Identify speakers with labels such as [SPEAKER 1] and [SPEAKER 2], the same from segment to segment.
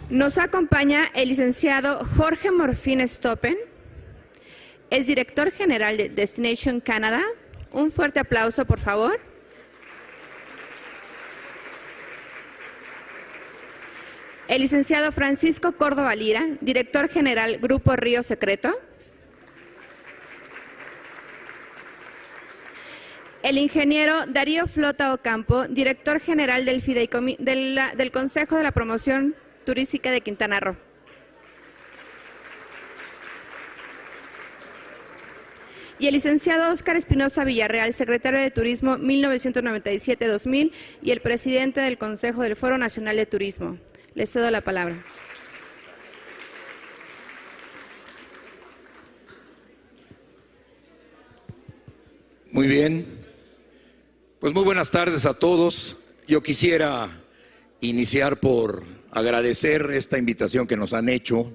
[SPEAKER 1] Nos acompaña el licenciado Jorge Morfín Stoppen, es director general de Destination Canada. Un fuerte aplauso, por favor. El licenciado Francisco Córdoba Lira, director general Grupo Río Secreto. El ingeniero Darío Flota Ocampo, director general del del Consejo de la Promoción Turística de Quintana Roo. Y el licenciado Óscar Espinosa Villarreal, secretario de Turismo 1997-2000 y el presidente del Consejo del Foro Nacional de Turismo. Les cedo la palabra.
[SPEAKER 2] Muy bien, pues muy buenas tardes a todos. Yo quisiera iniciar por agradecer esta invitación que nos han hecho,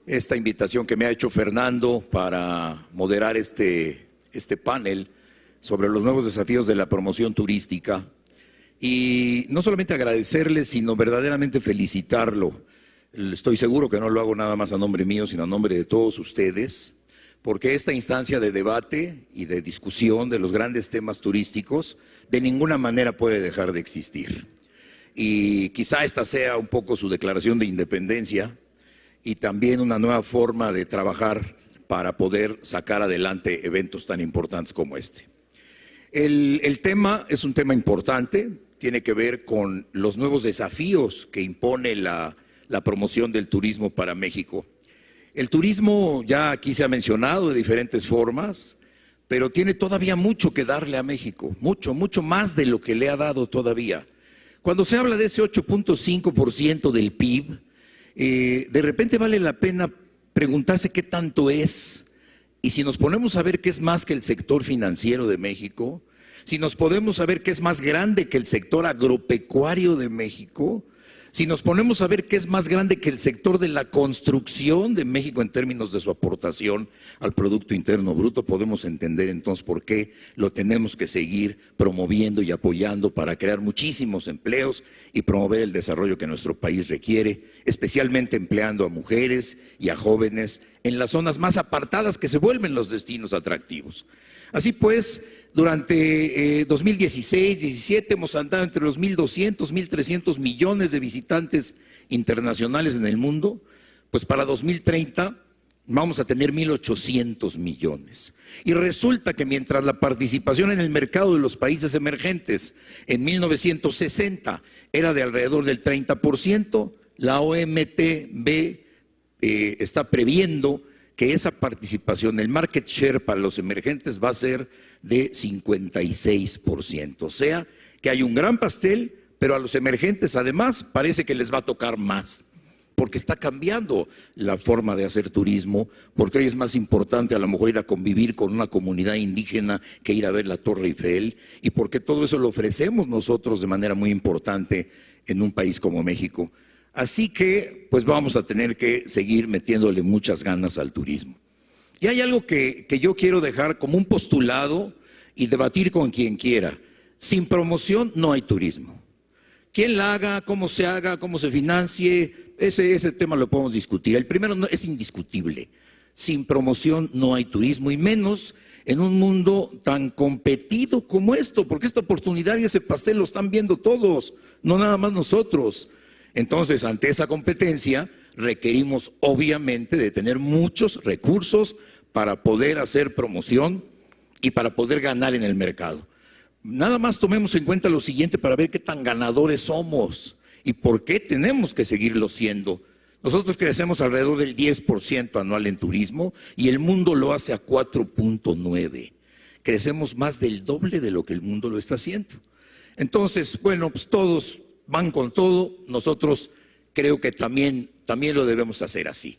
[SPEAKER 2] esta invitación que me ha hecho Fernando para moderar este panel sobre los nuevos desafíos de la promoción turística. Y no solamente agradecerle, sino verdaderamente felicitarlo. Estoy seguro que no lo hago nada más a nombre mío, sino a nombre de todos ustedes, porque esta instancia de debate y de discusión de los grandes temas turísticos de ninguna manera puede dejar de existir. Y quizá esta sea un poco su declaración de independencia y también una nueva forma de trabajar para poder sacar adelante eventos tan importantes como este. El tema es un tema importante, tiene que ver con los nuevos desafíos que impone la promoción del turismo para México. El turismo ya aquí se ha mencionado de diferentes formas, pero tiene todavía mucho que darle a México, mucho más de lo que le ha dado todavía. Cuando se habla de ese 8.5% del PIB, de repente vale la pena preguntarse qué tanto es. Y si nos ponemos a ver qué es más que el sector financiero de México, si nos podemos saber qué es más grande que el sector agropecuario de México, si nos ponemos a ver qué es más grande que el sector de la construcción de México en términos de su aportación al Producto Interno Bruto, podemos entender entonces por qué lo tenemos que seguir promoviendo y apoyando para crear muchísimos empleos y promover el desarrollo que nuestro país requiere, especialmente empleando a mujeres y a jóvenes en las zonas más apartadas que se vuelven los destinos atractivos. Así pues, durante 2016-17 hemos andado entre los 1.200, 1.300 millones de visitantes internacionales en el mundo, pues para 2030 vamos a tener 1.800 millones. Y resulta que mientras la participación en el mercado de los países emergentes en 1960 era de alrededor del 30%, la OMTB está previendo que esa participación, el market share para los emergentes va a ser de 56%. O sea, que hay un gran pastel, pero a los emergentes además parece que les va a tocar más, porque está cambiando la forma de hacer turismo, porque hoy es más importante a lo mejor ir a convivir con una comunidad indígena que ir a ver la Torre Eiffel, y porque todo eso lo ofrecemos nosotros de manera muy importante en un país como México. Así que, pues vamos a tener que seguir metiéndole muchas ganas al turismo. Y hay algo que yo quiero dejar como un postulado y debatir con quien quiera. Sin promoción no hay turismo. ¿Quién la haga? ¿Cómo se financie? Ese tema lo podemos discutir. El primero es indiscutible. Sin promoción no hay turismo, y menos en un mundo tan competido como esto, porque esta oportunidad y ese pastel lo están viendo todos, no nada más nosotros. Entonces, ante esa competencia, requerimos obviamente de tener muchos recursos para poder hacer promoción y para poder ganar en el mercado. Nada más tomemos en cuenta lo siguiente para ver qué tan ganadores somos y por qué tenemos que seguirlo siendo. Nosotros crecemos alrededor del 10% anual en turismo y el mundo lo hace a 4.9%. Crecemos más del doble de lo que el mundo lo está haciendo. Entonces, bueno, pues todos van con todo, nosotros creo que también lo debemos hacer así.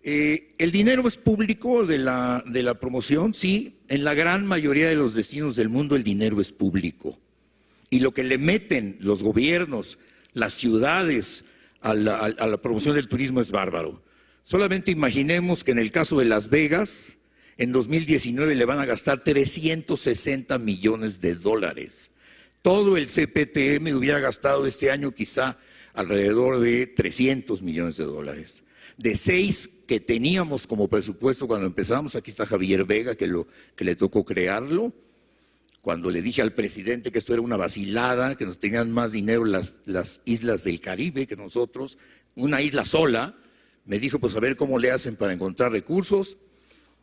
[SPEAKER 2] El dinero es público de la promoción, sí, en la gran mayoría de los destinos del mundo el dinero es público. Y lo que le meten los gobiernos, las ciudades a la promoción del turismo es bárbaro. Solamente imaginemos que en el caso de Las Vegas, en 2019 le van a gastar 360 millones de dólares. Todo el CPTM hubiera gastado este año quizá alrededor de 300 millones de dólares. De 6 que teníamos como presupuesto cuando empezamos, aquí está Javier Vega, que le tocó crearlo, cuando le dije al presidente que esto era una vacilada, que nos tenían más dinero las islas del Caribe que nosotros, una isla sola, me dijo, pues a ver cómo le hacen para encontrar recursos,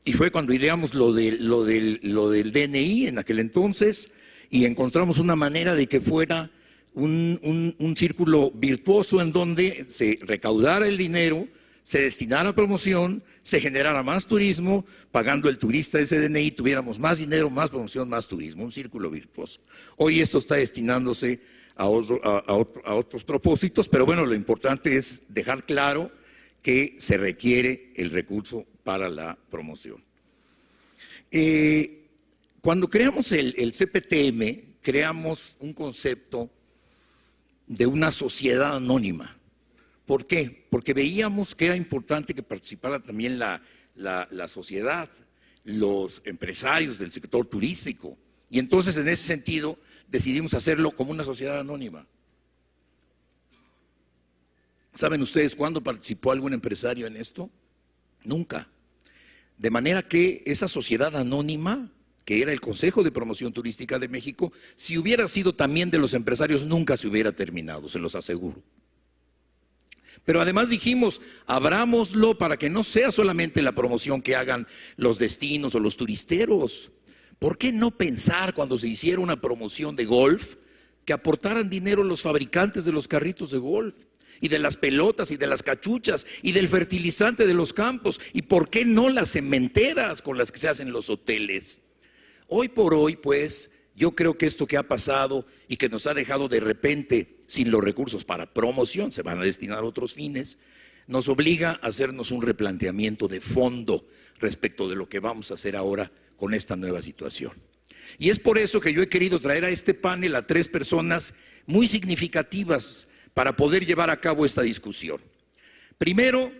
[SPEAKER 2] y fue cuando ideamos lo del DNI en aquel entonces, y encontramos una manera de que fuera un círculo virtuoso en donde se recaudara el dinero, se destinara a promoción, se generara más turismo, pagando el turista ese DNI, tuviéramos más dinero, más promoción, más turismo, un círculo virtuoso. Hoy esto está destinándose a otros propósitos, pero bueno, lo importante es dejar claro que se requiere el recurso para la promoción. Cuando creamos el CPTM, creamos un concepto de una sociedad anónima. ¿Por qué? Porque veíamos que era importante que participara también la sociedad, los empresarios del sector turístico. Y entonces, en ese sentido, decidimos hacerlo como una sociedad anónima. ¿Saben ustedes cuándo participó algún empresario en esto? Nunca. De manera que esa sociedad anónima, que era el Consejo de Promoción Turística de México, si hubiera sido también de los empresarios, nunca se hubiera terminado, se los aseguro. Pero además dijimos, abrámoslo para que no sea solamente la promoción que hagan los destinos o los turisteros. ¿Por qué no pensar cuando se hiciera una promoción de golf que aportaran dinero los fabricantes de los carritos de golf y de las pelotas y de las cachuchas y del fertilizante de los campos? ¿Y por qué no las cementeras con las que se hacen los hoteles? Hoy por hoy, pues, yo creo que esto que ha pasado y que nos ha dejado de repente sin los recursos para promoción, se van a destinar a otros fines, nos obliga a hacernos un replanteamiento de fondo respecto de lo que vamos a hacer ahora con esta nueva situación. Y es por eso que yo he querido traer a este panel a 3 personas muy significativas para poder llevar a cabo esta discusión. Primero,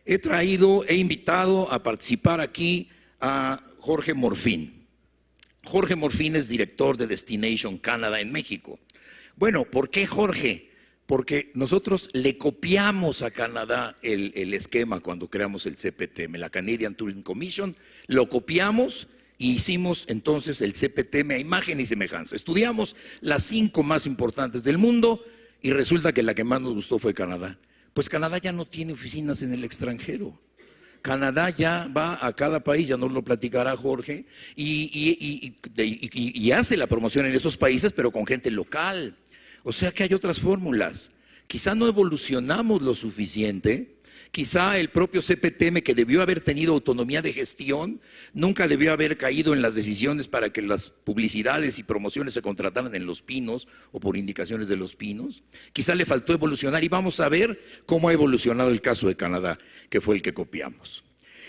[SPEAKER 2] he invitado a participar aquí a Jorge Morfín. Jorge Morfín es director de Destination Canada en México. Bueno, ¿por qué Jorge? Porque nosotros le copiamos a Canadá el esquema cuando creamos el CPTM, la Canadian Tourism Commission, lo copiamos y hicimos entonces el CPTM a imagen y semejanza. Estudiamos las 5 más importantes del mundo y resulta que la que más nos gustó fue Canadá. Pues Canadá ya no tiene oficinas en el extranjero. Canadá ya va a cada país, ya nos lo platicará Jorge, y hace la promoción en esos países, pero con gente local. O sea que hay otras fórmulas. Quizá no evolucionamos lo suficiente, quizá el propio CPTM, que debió haber tenido autonomía de gestión, nunca debió haber caído en las decisiones para que las publicidades y promociones se contrataran en Los Pinos o por indicaciones de Los Pinos. Quizá le faltó evolucionar y vamos a ver cómo ha evolucionado el caso de Canadá, que fue el que copiamos.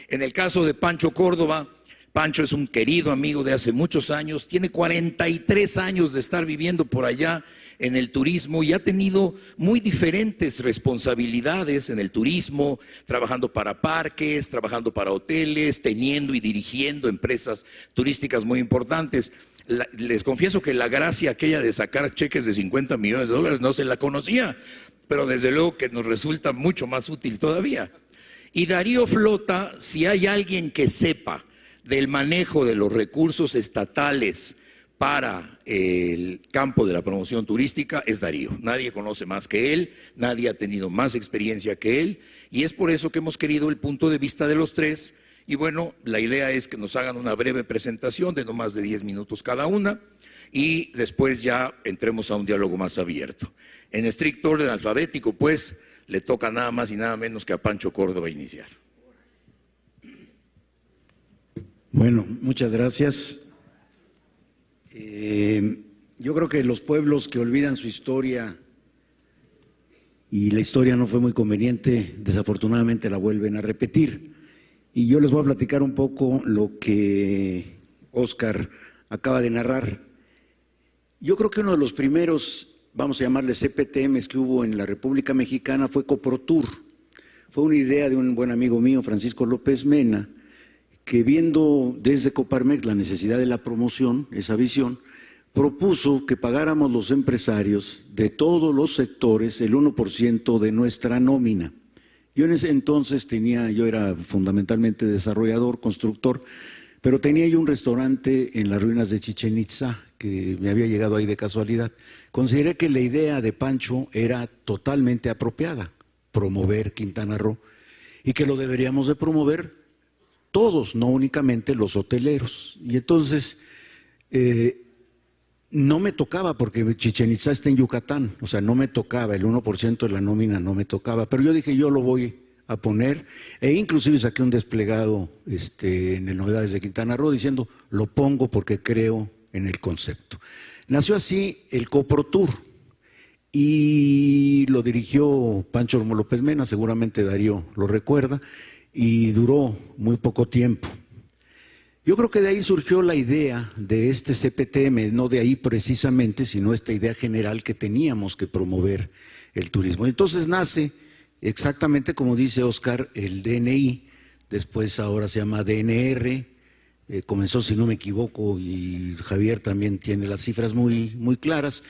[SPEAKER 2] En el caso de Pancho Córdoba, Pancho es un querido amigo de hace muchos años, tiene 43 años de estar viviendo por allá en el turismo y ha tenido muy diferentes responsabilidades en el turismo, trabajando para parques, trabajando para hoteles, teniendo y dirigiendo empresas turísticas muy importantes. Les confieso que la gracia aquella de sacar cheques de 50 millones de dólares no se la conocía, pero desde luego que nos resulta mucho más útil todavía. Y Darío Flota, si hay alguien que sepa del manejo de los recursos estatales para el campo de la promoción turística, es Darío. Nadie conoce más que él, nadie ha tenido más experiencia que él, y es por eso que hemos querido el punto de vista de los 3. Y bueno, la idea es que nos hagan una breve presentación de no más de 10 minutos cada una, y después ya entremos a un diálogo más abierto. En estricto orden alfabético, pues, le toca nada más y nada menos que a Pancho Córdoba iniciar.
[SPEAKER 3] Bueno, muchas gracias. Yo creo que los pueblos que olvidan su historia y la historia no fue muy conveniente, desafortunadamente la vuelven a repetir. Y yo les voy a platicar un poco lo que Óscar acaba de narrar. Yo creo que uno de los primeros, vamos a llamarle CPTMs que hubo en la República Mexicana fue Coprotour. Fue una idea de un buen amigo mío, Francisco López Mena, que viendo desde Coparmex la necesidad de la promoción, esa visión, propuso que pagáramos los empresarios de todos los sectores el 1% de nuestra nómina. Yo en ese entonces yo era fundamentalmente desarrollador, constructor, pero tenía yo un restaurante en las ruinas de Chichén Itzá, que me había llegado ahí de casualidad. Consideré que la idea de Pancho era totalmente apropiada, promover Quintana Roo, y que lo deberíamos de promover todos, no únicamente los hoteleros. Y entonces no me tocaba, porque Chichén Itzá está en Yucatán, o sea, no me tocaba, el 1% de la nómina no me tocaba, pero yo dije, yo lo voy a poner, e inclusive saqué un desplegado en el Novedades de Quintana Roo diciendo, lo pongo porque creo en el concepto. Nació así el CoProTour y lo dirigió Pancho López Mena, seguramente Darío lo recuerda, y duró muy poco tiempo. Yo creo que de ahí surgió la idea de este CPTM, no de ahí precisamente, sino esta idea general que teníamos que promover el turismo. Entonces nace exactamente como dice Óscar, el DNI, después ahora se llama DNR, comenzó, si no me equivoco, y Javier también tiene las cifras muy, muy claras,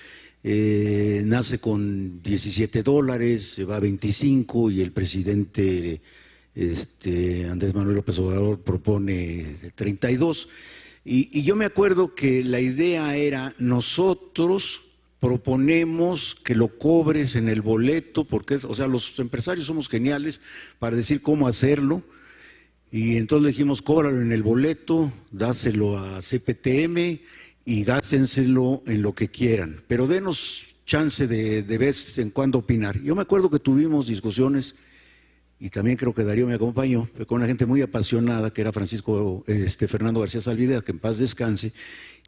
[SPEAKER 3] nace con $17, se va a 25 y el presidente Andrés Manuel López Obrador propone 32. Y yo me acuerdo que la idea era, nosotros proponemos que lo cobres en el boleto, porque, o sea, los empresarios somos geniales para decir cómo hacerlo, y entonces le dijimos, cóbralo en el boleto, dáselo a CPTM y gástenselo en lo que quieran, pero denos chance de vez en cuando opinar. Yo me acuerdo que tuvimos discusiones, y también creo que Darío me acompañó, con una gente muy apasionada, que era Fernando García Salvidea, que en paz descanse,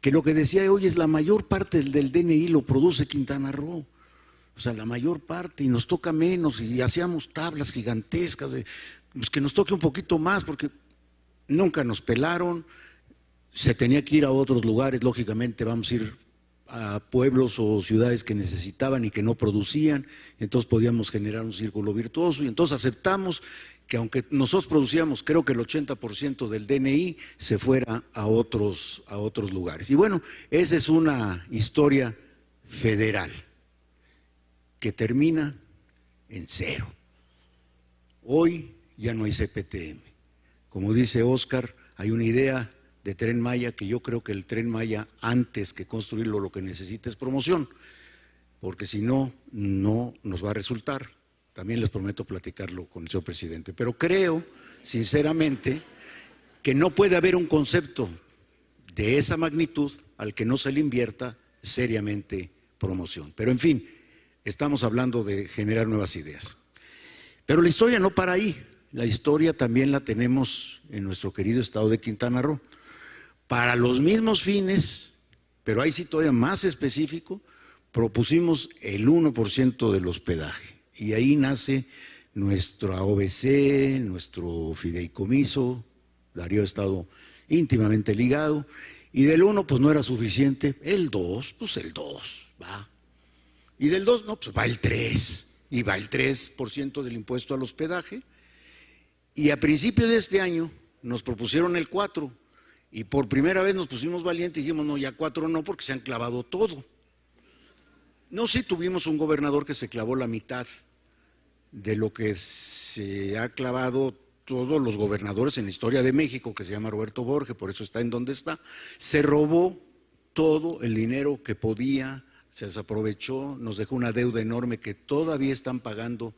[SPEAKER 3] que lo que decía hoy es la mayor parte del DNI lo produce Quintana Roo, o sea, la mayor parte, y nos toca menos, y hacíamos tablas gigantescas, pues que nos toque un poquito más, porque nunca nos pelaron, se tenía que ir a otros lugares, lógicamente vamos a ir a pueblos o ciudades que necesitaban y que no producían, entonces podíamos generar un círculo virtuoso, y entonces aceptamos que aunque nosotros producíamos, creo que el 80% del DNI se fuera a otros lugares. Y bueno, esa es una historia federal que termina en cero. Hoy ya no hay CPTM. Como dice Óscar, hay una idea de Tren Maya que yo creo que el Tren Maya, antes que construirlo, lo que necesita es promoción, porque si no, no nos va a resultar. También les prometo platicarlo con el señor presidente, pero creo, sinceramente, que no puede haber un concepto de esa magnitud al que no se le invierta seriamente promoción. Pero en fin, estamos hablando de generar nuevas ideas. Pero la historia no para ahí, la historia también la tenemos en nuestro querido estado de Quintana Roo. Para los mismos fines, pero ahí sí todavía más específico, propusimos el 1% del hospedaje. Y ahí nace nuestra OBC, nuestro fideicomiso, Darío ha estado íntimamente ligado, y del 1 pues no era suficiente, el 2, pues el 2, va. Y del 2, no, pues va el 3, y va el 3% del impuesto al hospedaje, y a principio de este año nos propusieron el 4%, y por primera vez nos pusimos valientes y dijimos, no, ya 4 no, porque se han clavado todo. No, sí tuvimos un gobernador que se clavó la mitad de lo que se ha clavado todos los gobernadores en la historia de México, que se llama Roberto Borges, por eso está en donde está. Se robó todo el dinero que podía, se desaprovechó, nos dejó una deuda enorme que todavía están pagando.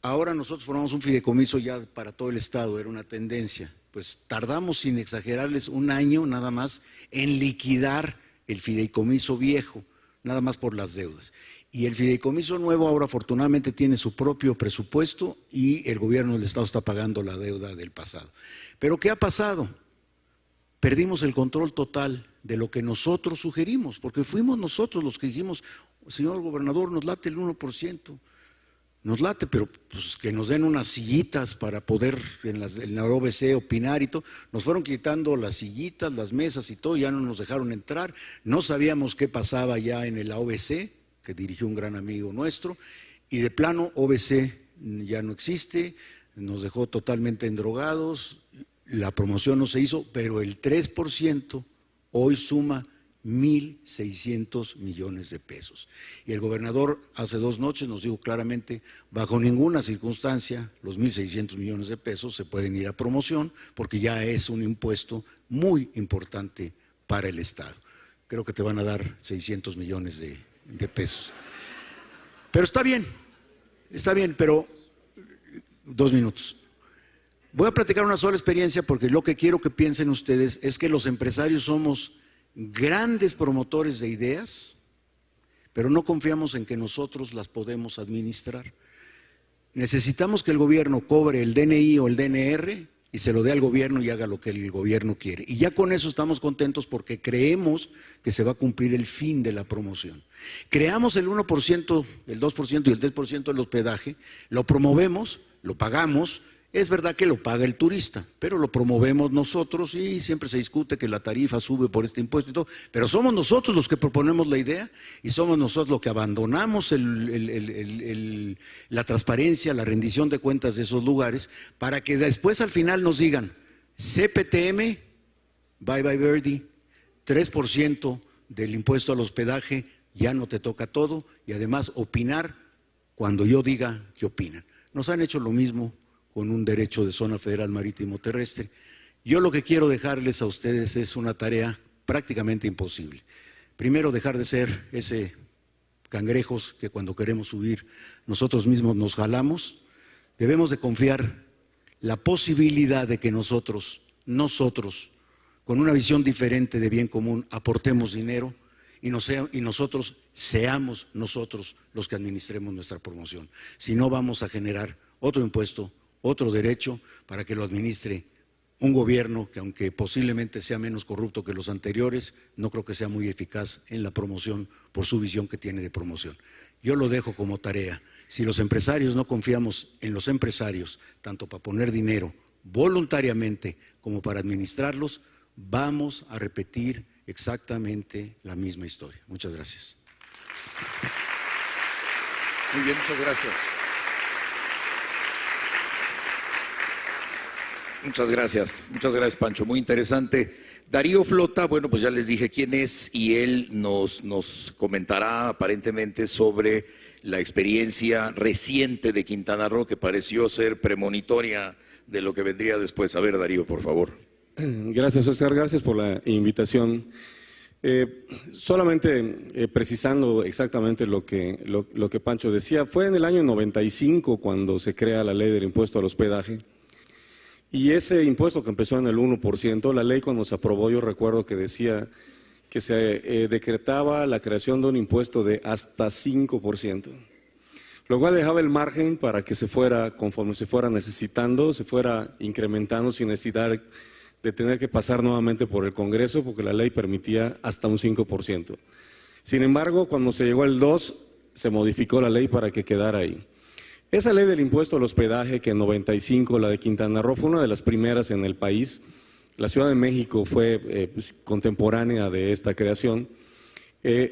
[SPEAKER 3] Ahora nosotros formamos un fideicomiso ya para todo el estado, era una tendencia. Pues tardamos, sin exagerarles, un año nada más en liquidar el fideicomiso viejo, nada más por las deudas. Y el fideicomiso nuevo ahora afortunadamente tiene su propio presupuesto y el gobierno del estado está pagando la deuda del pasado. Pero ¿qué ha pasado? Perdimos el control total de lo que nosotros sugerimos, porque fuimos nosotros los que dijimos, señor gobernador, nos late el 1%. Nos late, pero pues que nos den unas sillitas para poder en la OBC opinar y todo. Nos fueron quitando las sillitas, las mesas y todo, ya no nos dejaron entrar. No sabíamos qué pasaba ya en la OBC, que dirigió un gran amigo nuestro, y de plano OBC ya no existe, nos dejó totalmente endrogados, la promoción no se hizo, pero el 3% hoy suma 1.600 millones de pesos. Y el gobernador hace 2 noches nos dijo claramente, bajo ninguna circunstancia los 1.600 millones de pesos se pueden ir a promoción porque ya es un impuesto muy importante para el Estado. Creo que te van a dar 600 millones de pesos. Pero está bien, pero 2 minutos. Voy a platicar una sola experiencia porque lo que quiero que piensen ustedes es que los empresarios somos grandes promotores de ideas, pero no confiamos en que nosotros las podemos administrar. Necesitamos que el gobierno cobre el DNI o el DNR y se lo dé al gobierno y haga lo que el gobierno quiere. Y ya con eso estamos contentos porque creemos que se va a cumplir el fin de la promoción. Creamos el 1%, el 2% y el 3% del hospedaje, lo promovemos, lo pagamos. Es verdad que lo paga el turista, pero lo promovemos nosotros y siempre se discute que la tarifa sube por este impuesto y todo, pero somos nosotros los que proponemos la idea y somos nosotros los que abandonamos la transparencia, la rendición de cuentas de esos lugares para que después al final nos digan CPTM, bye bye Verdi, 3% del impuesto al hospedaje, ya no te toca todo y además opinar cuando yo diga que opinan. Nos han hecho lo mismo con un derecho de zona federal marítimo terrestre. Yo lo que quiero dejarles a ustedes es una tarea prácticamente imposible. Primero, dejar de ser ese cangrejos que cuando queremos subir nosotros mismos nos jalamos. Debemos de confiar la posibilidad de que nosotros, con una visión diferente de bien común, aportemos dinero y nosotros seamos nosotros los que administremos nuestra promoción. Si no, vamos a generar otro impuesto, otro derecho para que lo administre un gobierno que, aunque posiblemente sea menos corrupto que los anteriores, no creo que sea muy eficaz en la promoción por su visión que tiene de promoción. Yo lo dejo como tarea. Si los empresarios no confiamos en los empresarios, tanto para poner dinero voluntariamente como para administrarlos, vamos a repetir exactamente la misma historia. Muchas gracias.
[SPEAKER 2] Muy bien, muchas gracias. Muchas gracias Pancho, muy interesante. Darío Flota, bueno, pues ya les dije quién es y él nos comentará aparentemente sobre la experiencia reciente de Quintana Roo que pareció ser premonitoria de lo que vendría después. A ver, Darío, por favor.
[SPEAKER 4] Gracias, Oscar, gracias por la invitación. Solamente precisando exactamente lo que Pancho decía, fue en el año 95 cuando se crea la ley del impuesto al hospedaje. Y ese impuesto que empezó en el 1%, la ley cuando se aprobó, yo recuerdo que decía que se decretaba la creación de un impuesto de hasta 5%, lo cual dejaba el margen para que se fuera, conforme se fuera necesitando, se fuera incrementando sin necesidad de tener que pasar nuevamente por el Congreso, porque la ley permitía hasta un 5%. Sin embargo, cuando se llegó al 2%, se modificó la ley para que quedara ahí. Esa ley del impuesto al hospedaje, que en 95, la de Quintana Roo, fue una de las primeras en el país. La Ciudad de México fue contemporánea de esta creación.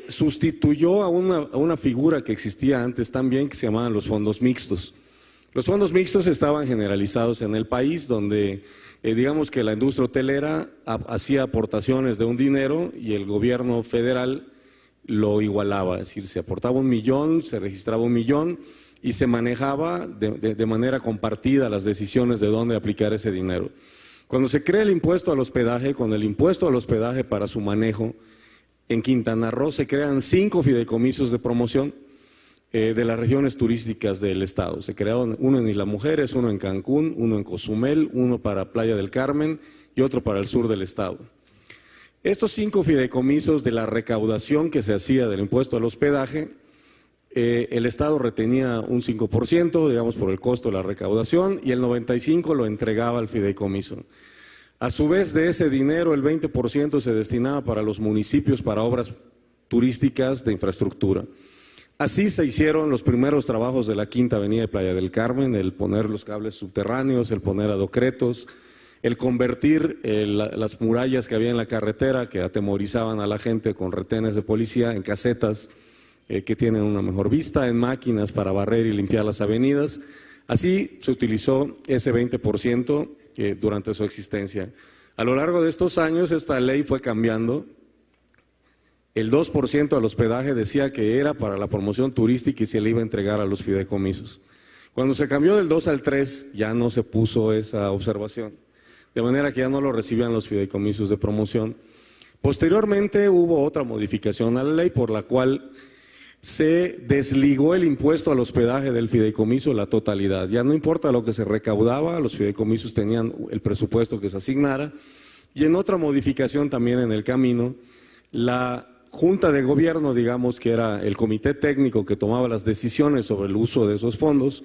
[SPEAKER 4] Sustituyó a una figura que existía antes también, que se llamaban los fondos mixtos. Los fondos mixtos estaban generalizados en el país, donde digamos que la industria hotelera hacía aportaciones de un dinero y el gobierno federal lo igualaba. Es decir, se aportaba 1 millón, se registraba 1 millón, y se manejaba de manera compartida las decisiones de dónde aplicar ese dinero. Cuando se crea el impuesto al hospedaje, con el impuesto al hospedaje para su manejo, en Quintana Roo se crean 5 fideicomisos de promoción de las regiones turísticas del estado. Se crearon uno en Isla Mujeres, uno en Cancún, uno en Cozumel, uno para Playa del Carmen y otro para el sur del estado. Estos 5 fideicomisos de la recaudación que se hacía del impuesto al hospedaje, el Estado retenía un 5%, digamos, por el costo de la recaudación, y el 95% lo entregaba al fideicomiso. A su vez, de ese dinero, el 20% se destinaba para los municipios, para obras turísticas de infraestructura. Así se hicieron los primeros trabajos de la Quinta Avenida de Playa del Carmen, el poner los cables subterráneos, el poner adocretos, el convertir las murallas que había en la carretera, que atemorizaban a la gente con retenes de policía, en casetas que tienen una mejor vista, en máquinas para barrer y limpiar las avenidas. Así se utilizó ese 20% durante su existencia. A lo largo de estos años esta ley fue cambiando el 2% al hospedaje decía que era para la promoción turística y se le iba a entregar a los fideicomisos. Cuando se cambió del 2 al 3 ya no se puso esa observación, de manera que ya no lo recibían los fideicomisos de promoción. Posteriormente hubo otra modificación a la ley por la cual se desligó el impuesto al hospedaje del fideicomiso la totalidad. Ya no importa lo que se recaudaba, los fideicomisos tenían el presupuesto que se asignara. Y en otra modificación también en el camino, la Junta de Gobierno, digamos que era el comité técnico que tomaba las decisiones sobre el uso de esos fondos,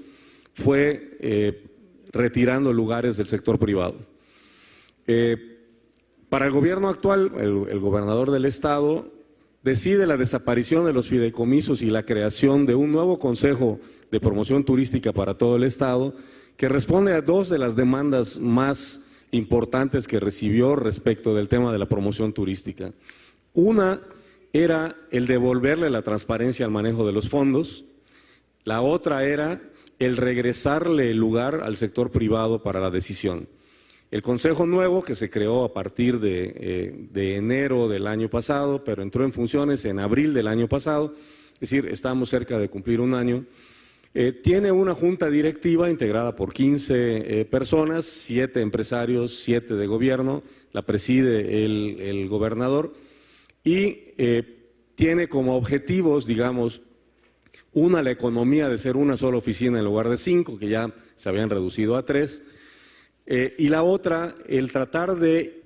[SPEAKER 4] fue retirando lugares del sector privado. Para el gobierno actual, el gobernador del estado decide la desaparición de los fideicomisos y la creación de un nuevo Consejo de Promoción Turística para todo el estado, que responde a dos de las demandas más importantes que recibió respecto del tema de la promoción turística. Una era el devolverle la transparencia al manejo de los fondos, la otra era el regresarle el lugar al sector privado para la decisión. El Consejo nuevo, que se creó a partir de enero del año pasado, pero entró en funciones en abril del año pasado, es decir, estamos cerca de cumplir un año, tiene una junta directiva integrada por 15 personas, 7 empresarios, 7 de gobierno, la preside el gobernador y tiene como objetivos, digamos, una, la economía de ser una sola oficina en lugar de 5, que ya se habían reducido a 3, y la otra, el tratar de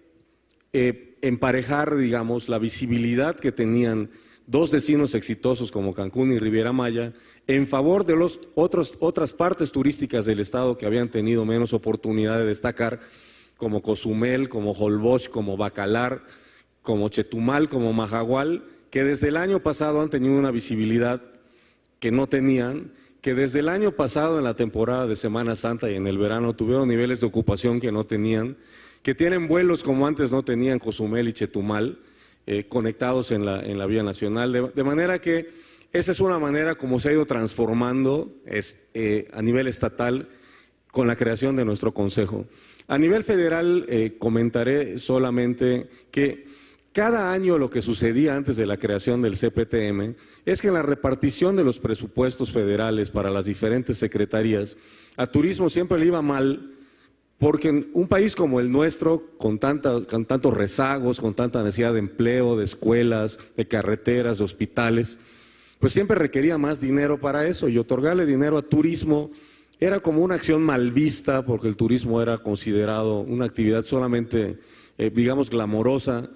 [SPEAKER 4] emparejar, digamos, la visibilidad que tenían dos destinos exitosos como Cancún y Riviera Maya en favor de los otras partes turísticas del estado que habían tenido menos oportunidad de destacar, como Cozumel, como Holbox, como Bacalar, como Chetumal, como Mahahual, que desde el año pasado han tenido una visibilidad que no tenían, que desde el año pasado en la temporada de Semana Santa y en el verano tuvieron niveles de ocupación que no tenían, que tienen vuelos como antes no tenían Cozumel y Chetumal, conectados en la vía nacional, de manera que esa es una manera como se ha ido transformando a nivel estatal con la creación de nuestro consejo. A nivel federal comentaré solamente que cada año lo que sucedía antes de la creación del CPTM es que en la repartición de los presupuestos federales para las diferentes secretarías, a turismo siempre le iba mal, porque en un país como el nuestro, con tantos rezagos, con tanta necesidad de empleo, de escuelas, de carreteras, de hospitales, pues siempre requería más dinero para eso, y otorgarle dinero a turismo era como una acción mal vista, porque el turismo era considerado una actividad solamente, digamos, glamorosa,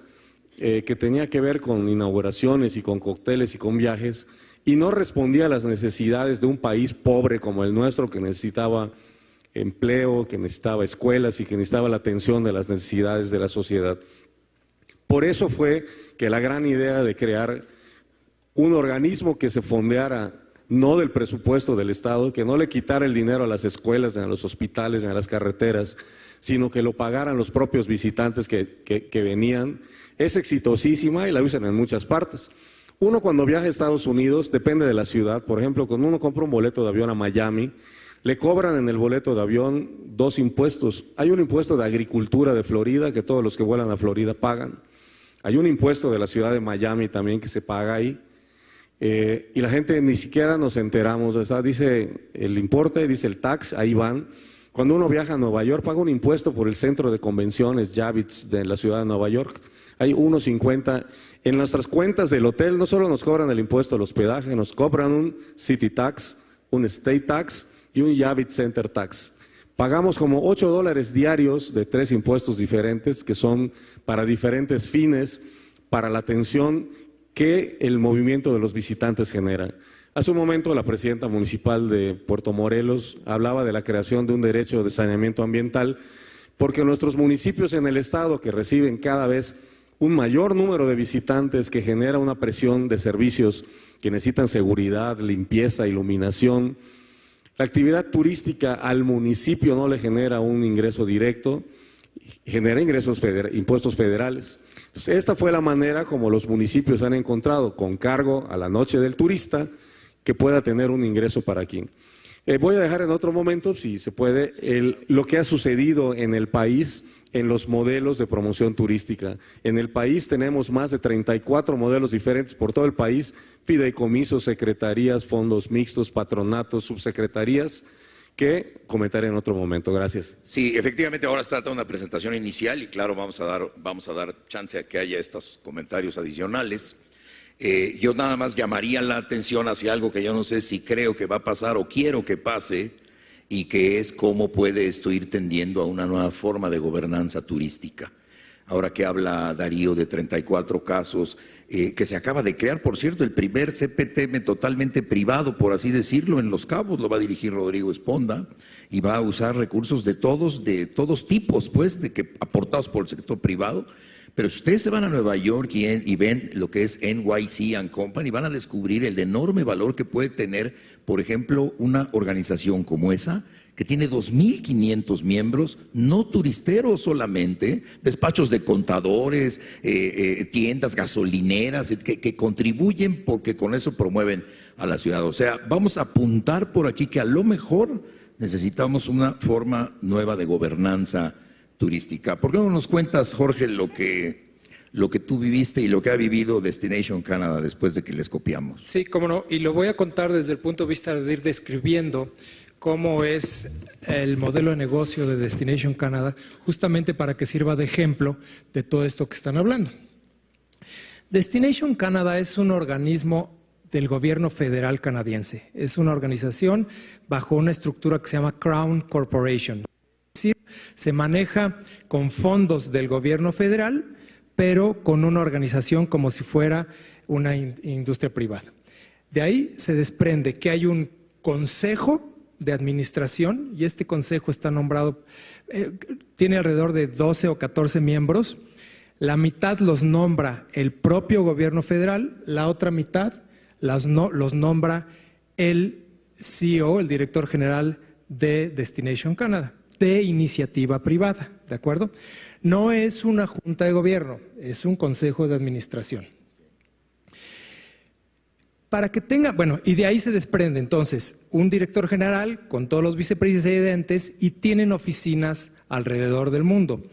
[SPEAKER 4] que tenía que ver con inauguraciones y con cócteles y con viajes, y no respondía a las necesidades de un país pobre como el nuestro, que necesitaba empleo, que necesitaba escuelas y que necesitaba la atención de las necesidades de la sociedad. Por eso fue que la gran idea de crear un organismo que se fondeara no del presupuesto del Estado, que no le quitara el dinero a las escuelas, ni a los hospitales, ni a las carreteras, sino que lo pagaran los propios visitantes que venían, es exitosísima y la usan en muchas partes. Uno cuando viaja a Estados Unidos, depende de la ciudad, por ejemplo, cuando uno compra un boleto de avión a Miami, le cobran en el boleto de avión 2 impuestos. Hay un impuesto de agricultura de Florida, que todos los que vuelan a Florida pagan. Hay un impuesto de la ciudad de Miami también que se paga ahí. Y la gente ni siquiera nos enteramos, o sea, dice el importe, dice el tax, ahí van. Cuando uno viaja a Nueva York, paga un impuesto por el centro de convenciones Javits de la ciudad de Nueva York. Hay 1.50. En nuestras cuentas del hotel no solo nos cobran el impuesto al hospedaje, nos cobran un city tax, un state tax y un Javits Center Tax. Pagamos como $8 diarios de 3 impuestos diferentes que son para diferentes fines, para la atención que el movimiento de los visitantes genera. Hace un momento la presidenta municipal de Puerto Morelos hablaba de la creación de un derecho de saneamiento ambiental, porque nuestros municipios en el estado, que reciben cada vez un mayor número de visitantes, que genera una presión de servicios que necesitan seguridad, limpieza, iluminación, la actividad turística al municipio no le genera un ingreso directo, genera impuestos federales. Entonces, esta fue la manera como los municipios han encontrado, con cargo a la noche del turista, que pueda tener un ingreso para aquí. Voy a dejar en otro momento, si se puede, lo que ha sucedido en el país en los modelos de promoción turística. En el país tenemos más de 34 modelos diferentes por todo el país, fideicomisos, secretarías, fondos mixtos, patronatos, subsecretarías, que comentaré en otro momento. Gracias.
[SPEAKER 2] Sí, efectivamente ahora se trata de una presentación inicial y claro, vamos a dar chance a que haya estos comentarios adicionales. Yo nada más llamaría la atención hacia algo que yo no sé si creo que va a pasar o quiero que pase, y que es cómo puede esto ir tendiendo a una nueva forma de gobernanza turística. Ahora que habla Darío de 34 casos, que se acaba de crear, por cierto, el primer CPTM totalmente privado, por así decirlo, en Los Cabos, lo va a dirigir Rodrigo Esponda, y va a usar recursos de todos tipos, pues, aportados por el sector privado. Pero si ustedes se van a Nueva York y ven lo que es NYC and Company, van a descubrir el enorme valor que puede tener, por ejemplo, una organización como esa, que tiene 2.500 miembros, no turisteros solamente, despachos de contadores, tiendas, gasolineras, que contribuyen porque con eso promueven a la ciudad. O sea, vamos a apuntar por aquí que a lo mejor necesitamos una forma nueva de gobernanza turística. ¿Por qué no nos cuentas, Jorge, lo que tú viviste y lo que ha vivido Destination Canada después de que les copiamos?
[SPEAKER 5] Sí, cómo no, y lo voy a contar desde el punto de vista de ir describiendo cómo es el modelo de negocio de Destination Canada, justamente para que sirva de ejemplo de todo esto que están hablando. Destination Canada es un organismo del gobierno federal canadiense. Es una organización bajo una estructura que se llama Crown Corporation. Es decir, se maneja con fondos del gobierno federal, pero con una organización como si fuera una industria privada. De ahí se desprende que hay un consejo de administración y este consejo está nombrado, tiene alrededor de 12 o 14 miembros. La mitad los nombra el propio gobierno federal, la otra mitad los nombra el CEO, el director general de Destination Canada, de iniciativa privada, ¿de acuerdo? No es una junta de gobierno, es un consejo de administración. Para que tenga, bueno, y de ahí se desprende entonces un director general con todos los vicepresidentes y tienen oficinas alrededor del mundo.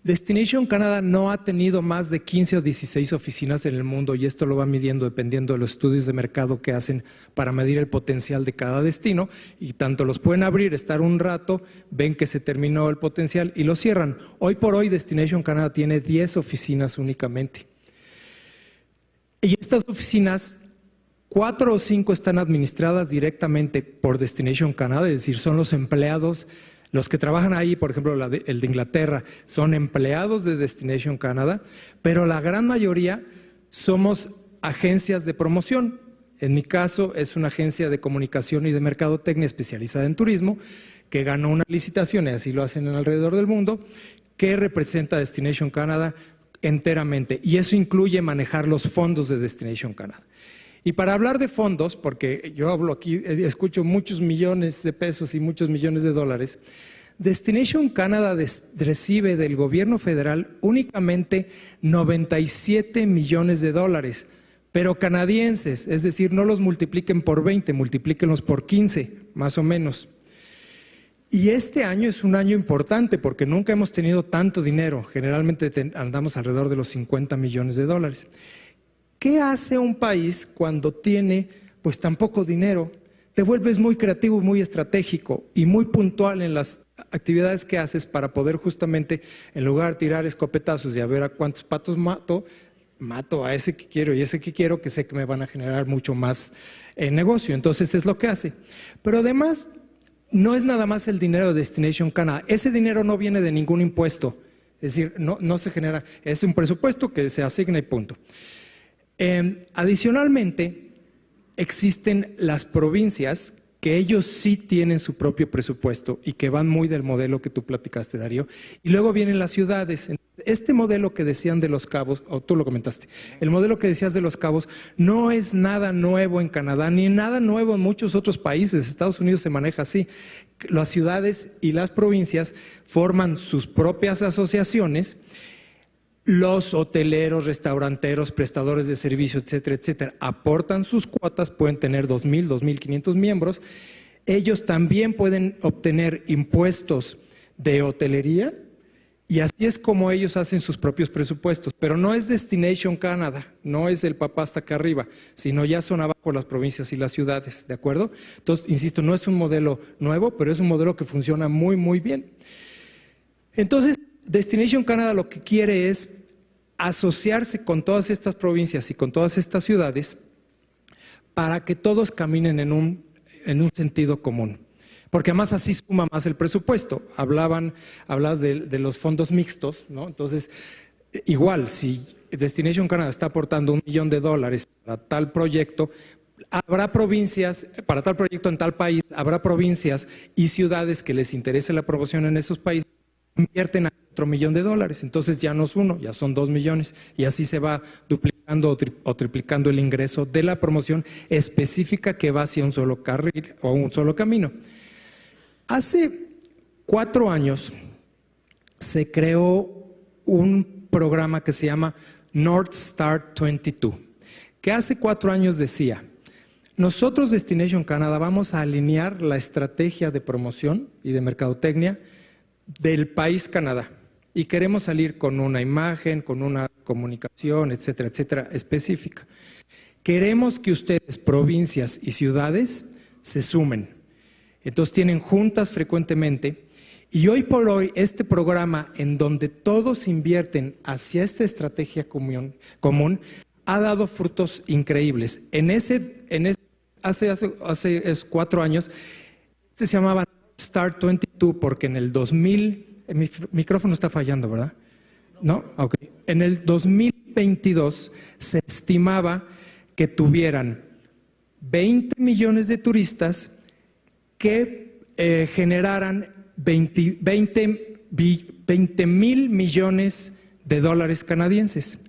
[SPEAKER 5] Destination Canada no ha tenido más de 15 o 16 oficinas en el mundo y esto lo va midiendo dependiendo de los estudios de mercado que hacen para medir el potencial de cada destino y tanto los pueden abrir, estar un rato, ven que se terminó el potencial y lo cierran. Hoy por hoy Destination Canada tiene 10 oficinas únicamente. Y estas oficinas, 4 o 5 están administradas directamente por Destination Canada, es decir, son los empleados. Los que trabajan ahí, por ejemplo, el de Inglaterra, son empleados de Destination Canada, pero la gran mayoría somos agencias de promoción. En mi caso, es una agencia de comunicación y de mercadotecnia especializada en turismo, que ganó una licitación, y así lo hacen alrededor del mundo, que representa a Destination Canada enteramente. Y eso incluye manejar los fondos de Destination Canada. Y para hablar de fondos, porque yo hablo aquí, escucho muchos millones de pesos y muchos millones de dólares, Destination Canada recibe del gobierno federal únicamente 97 millones de dólares, pero canadienses, es decir, no los multipliquen por 20, multiplíquenlos por 15, más o menos. Y este año es un año importante porque nunca hemos tenido tanto dinero, generalmente andamos alrededor de los 50 millones de dólares. ¿Qué hace un país cuando tiene pues tan poco dinero? Te vuelves muy creativo, muy estratégico y muy puntual en las actividades que haces para poder justamente, en lugar de tirar escopetazos y a ver a cuántos patos mato a ese que quiero y ese que quiero, que sé que me van a generar mucho más negocio. Entonces es lo que hace. Pero además, no es nada más el dinero de Destination Canada. Ese dinero no viene de ningún impuesto. Es decir, no se genera, es un presupuesto que se asigna y punto. Adicionalmente, existen las provincias que ellos sí tienen su propio presupuesto y que van muy del modelo que tú platicaste, Darío, y luego vienen las ciudades. Este modelo que decían de Los Cabos, o tú lo comentaste, el modelo que decías de Los Cabos no es nada nuevo en Canadá, ni nada nuevo en muchos otros países. Estados Unidos se maneja así. Las ciudades y las provincias forman sus propias asociaciones. Los hoteleros, restauranteros, prestadores de servicios, etcétera, etcétera, aportan sus cuotas, pueden tener 2,000, 2,500 miembros. Ellos también pueden obtener impuestos de hotelería Y así es como ellos hacen sus propios presupuestos, pero no es Destination Canada, no es el papá hasta acá arriba, sino ya son abajo las provincias y las ciudades, ¿de acuerdo? Entonces, insisto, no es un modelo nuevo, pero es un modelo que funciona muy, muy bien. Entonces, Destination Canada lo que quiere es asociarse con todas estas provincias y con todas estas ciudades para que todos caminen en un sentido común. Porque además así suma más el presupuesto. Hablabas de los fondos mixtos, ¿no? Entonces, igual, si Destination Canada está aportando $1 millón para tal proyecto, habrá provincias, para tal proyecto en tal país, habrá provincias y ciudades que les interese la promoción en esos países, invierten a $4 millón. Entonces ya no es uno, ya son 2 millones. Y así se va duplicando o triplicando el ingreso de la promoción específica que va hacia un solo carril o un solo camino. Hace 4 años se creó un programa que se llama North Star 22, que hace 4 años decía, nosotros Destination Canada vamos a alinear la estrategia de promoción y de mercadotecnia del país Canadá y queremos salir con una imagen, con una comunicación, etcétera, etcétera, específica. Queremos que ustedes, provincias y ciudades, se sumen. Entonces tienen juntas frecuentemente y hoy por hoy este programa en donde todos invierten hacia esta estrategia común ha dado frutos increíbles. Hace 4 años se llamaba Start 22 porque en el 2000, mi micrófono está fallando, ¿verdad? ¿No? Okay. En el 2022 se estimaba que tuvieran 20 millones de turistas que generaran 20,000 millones de dólares canadienses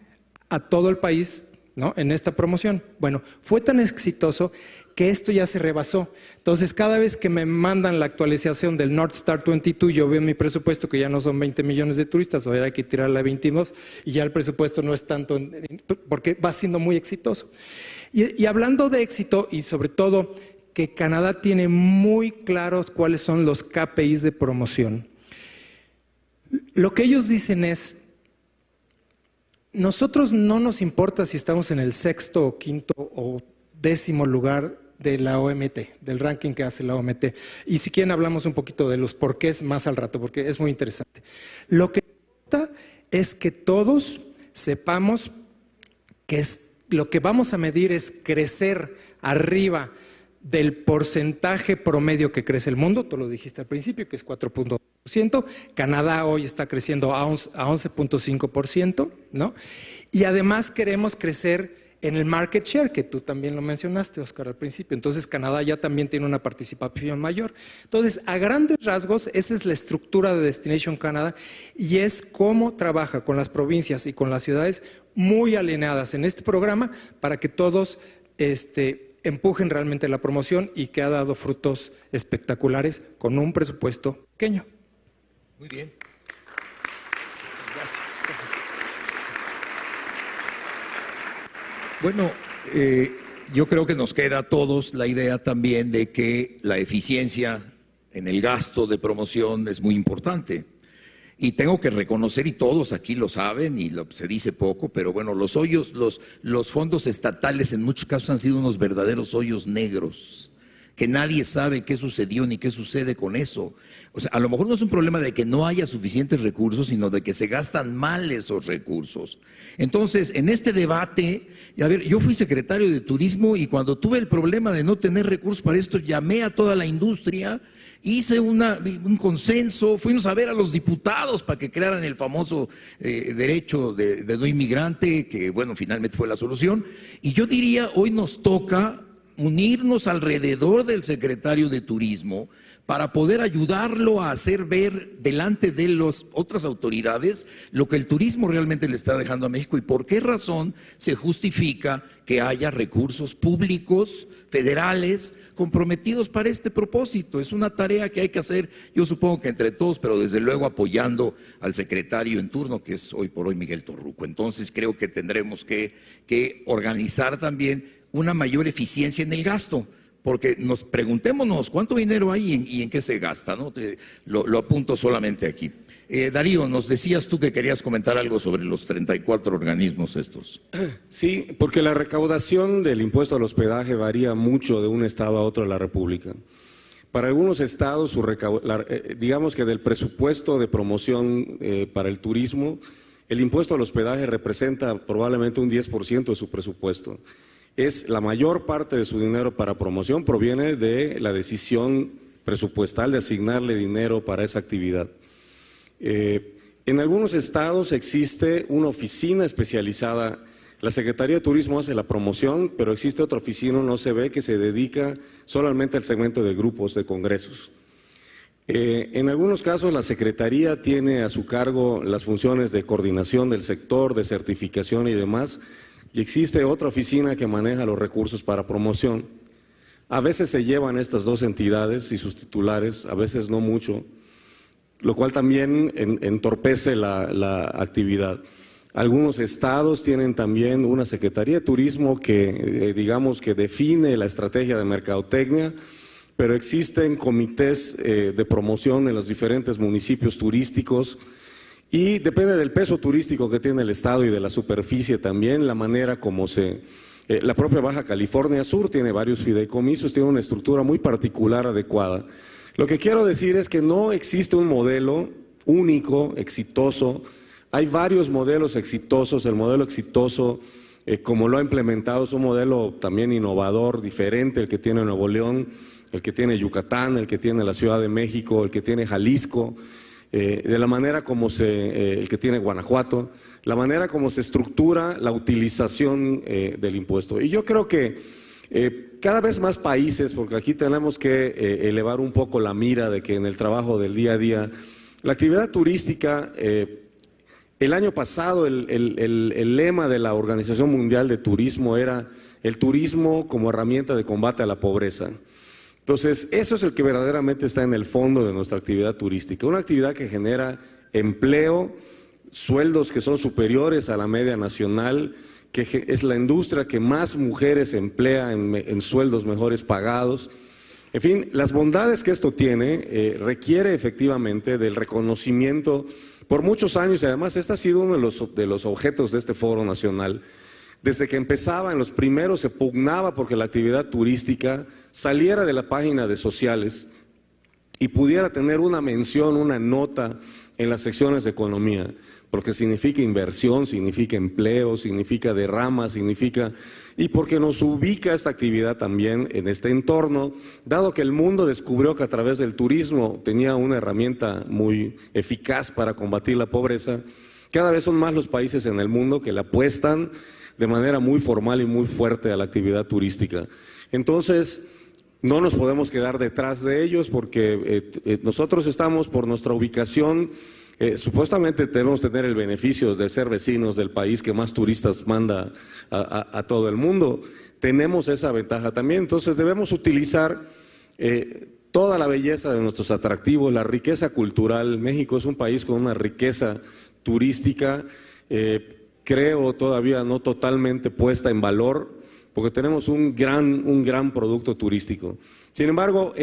[SPEAKER 5] a todo el país, ¿no? En esta promoción. Bueno, fue tan exitoso que esto ya se rebasó. Entonces, cada vez que me mandan la actualización del North Star 22, yo veo mi presupuesto que ya no son 20 millones de turistas, ahora hay que tirarle a 22 y ya el presupuesto no es tanto, porque va siendo muy exitoso. Y hablando de éxito y sobre todo que Canadá tiene muy claros cuáles son los KPIs de promoción. Lo que ellos dicen es, nosotros no nos importa si estamos en el 6º o 5º o 10º lugar de la OMT, del ranking que hace la OMT. Y si quieren hablamos un poquito de los porqués más al rato, porque es muy interesante. Lo que importa es que todos sepamos que lo que vamos a medir es crecer arriba del porcentaje promedio que crece el mundo, tú lo dijiste al principio, que es 4.2%, Canadá hoy está creciendo a 11.5%, ¿no? Y además queremos crecer en el market share, que tú también lo mencionaste, Oscar, al principio. Entonces Canadá ya también tiene una participación mayor. Entonces, a grandes rasgos, esa es la estructura de Destination Canada y es cómo trabaja con las provincias y con las ciudades muy alineadas en este programa para que todos empujen realmente la promoción y que ha dado frutos espectaculares con un presupuesto pequeño.
[SPEAKER 2] Muy bien.
[SPEAKER 5] Gracias.
[SPEAKER 2] Bueno, yo creo que nos queda a todos la idea también de que la eficiencia en el gasto de promoción es muy importante. Y tengo que reconocer, y todos aquí lo saben, y se dice poco, pero bueno, los fondos estatales en muchos casos han sido unos verdaderos hoyos negros, que nadie sabe qué sucedió ni qué sucede con eso. O sea, a lo mejor no es un problema de que no haya suficientes recursos, sino de que se gastan mal esos recursos. Entonces, en este debate, a ver, yo fui secretario de Turismo y cuando tuve el problema de no tener recursos para esto, llamé a toda la industria. Hice un consenso, fuimos a ver a los diputados para que crearan el famoso derecho de no inmigrante, que bueno, finalmente fue la solución. Y yo diría, hoy nos toca unirnos alrededor del secretario de Turismo para poder ayudarlo a hacer ver delante de las otras autoridades lo que el turismo realmente le está dejando a México y por qué razón se justifica que haya recursos públicos, federales, comprometidos para este propósito. Es una tarea que hay que hacer, yo supongo que entre todos, pero desde luego apoyando al secretario en turno, que es hoy por hoy Miguel Torruco. Entonces creo que tendremos que organizar también una mayor eficiencia en el gasto. Porque preguntémonos cuánto dinero hay y en qué se gasta, ¿no? Lo apunto solamente aquí. Darío, nos decías tú que querías comentar algo sobre los 34 organismos estos.
[SPEAKER 4] Sí, porque la recaudación del impuesto al hospedaje varía mucho de un estado a otro de la República. Para algunos estados, digamos que del presupuesto de promoción para el turismo, el impuesto al hospedaje representa probablemente un 10% de su presupuesto. Es la mayor parte de su dinero para promoción proviene de la decisión presupuestal de asignarle dinero para esa actividad. En algunos estados existe una oficina especializada. La Secretaría de Turismo hace la promoción, pero existe otra oficina, no se ve, que se dedica solamente al segmento de grupos, de congresos. En algunos casos la Secretaría tiene a su cargo las funciones de coordinación del sector, de certificación y demás, y existe otra oficina que maneja los recursos para promoción. A veces se llevan estas dos entidades y sus titulares, a veces no mucho, lo cual también entorpece la actividad. Algunos estados tienen también una Secretaría de Turismo que, digamos, que define la estrategia de mercadotecnia, pero existen comités de promoción en los diferentes municipios turísticos y depende del peso turístico que tiene el estado y de la superficie también, la manera como la propia Baja California Sur tiene varios fideicomisos, tiene una estructura muy particular adecuada. Lo que quiero decir es que no existe un modelo único, exitoso. Hay varios modelos exitosos. El modelo exitoso, como lo ha implementado, es un modelo también innovador, diferente, el que tiene Nuevo León, el que tiene Yucatán, el que tiene la Ciudad de México, el que tiene Jalisco, de la manera como el que tiene Guanajuato, la manera como se estructura la utilización del impuesto. Y yo creo que cada vez más países, porque aquí tenemos que elevar un poco la mira de que en el trabajo del día a día, la actividad turística, el año pasado el lema de la Organización Mundial de Turismo era el turismo como herramienta de combate a la pobreza. Entonces, eso es el que verdaderamente está en el fondo de nuestra actividad turística, una actividad que genera empleo, sueldos que son superiores a la media nacional, que es la industria que más mujeres emplea en sueldos mejores pagados. En fin, las bondades que esto tiene requiere efectivamente del reconocimiento por muchos años, y además este ha sido uno de los objetos de este foro nacional. Desde que empezaba, en los primeros se pugnaba porque la actividad turística saliera de la página de sociales y pudiera tener una mención, una nota en las secciones de economía, porque significa inversión, significa empleo, significa derrama, y porque nos ubica esta actividad también en este entorno, dado que el mundo descubrió que a través del turismo tenía una herramienta muy eficaz para combatir la pobreza. Cada vez son más los países en el mundo que le apuestan de manera muy formal y muy fuerte a la actividad turística. Entonces, no nos podemos quedar detrás de ellos porque nosotros estamos, por nuestra ubicación, supuestamente debemos tener el beneficio de ser vecinos del país que más turistas manda a todo el mundo. Tenemos esa ventaja también, entonces debemos utilizar toda la belleza de nuestros atractivos, la riqueza cultural. México es un país con una riqueza turística, creo todavía no totalmente puesta en valor, porque tenemos un gran producto turístico. Sin embargo,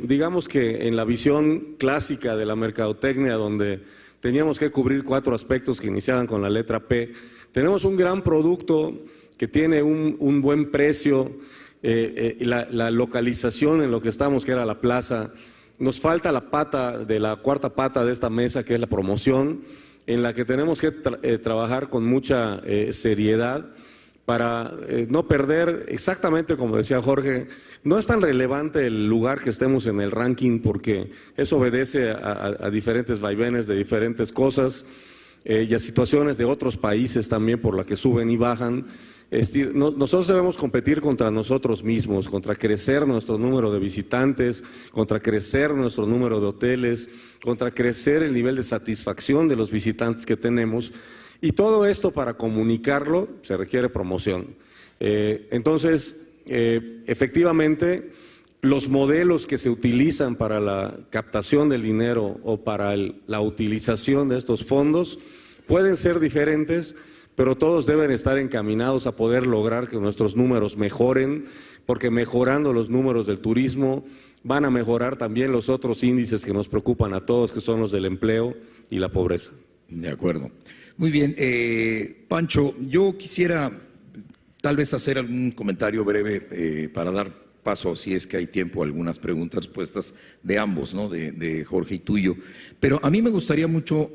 [SPEAKER 4] digamos que en la visión clásica de la mercadotecnia, donde teníamos que cubrir 4 aspectos que iniciaban con la letra P, tenemos un gran producto que tiene un buen precio, la localización en lo que estamos, que era la plaza. Nos falta la cuarta pata de esta mesa, que es la promoción, en la que tenemos que trabajar con mucha seriedad para no perder, exactamente como decía Jorge. No es tan relevante el lugar que estemos en el ranking, porque eso obedece a diferentes vaivenes de diferentes cosas y a situaciones de otros países también por las que suben y bajan. Nosotros debemos competir contra nosotros mismos, contra crecer nuestro número de visitantes, contra crecer nuestro número de hoteles, contra crecer el nivel de satisfacción de los visitantes que tenemos, y todo esto, para comunicarlo, se requiere promoción. Entonces, efectivamente, los modelos que se utilizan para la captación del dinero o para la utilización de estos fondos pueden ser diferentes, pero todos deben estar encaminados a poder lograr que nuestros números mejoren, porque mejorando los números del turismo van a mejorar también los otros índices que nos preocupan a todos, que son los del empleo y la pobreza.
[SPEAKER 2] De acuerdo. Muy bien. Pancho, yo quisiera tal vez hacer algún comentario breve para dar paso, si es que hay tiempo, a algunas preguntas, respuestas de ambos, ¿no? De Jorge y tuyo. Pero a mí me gustaría mucho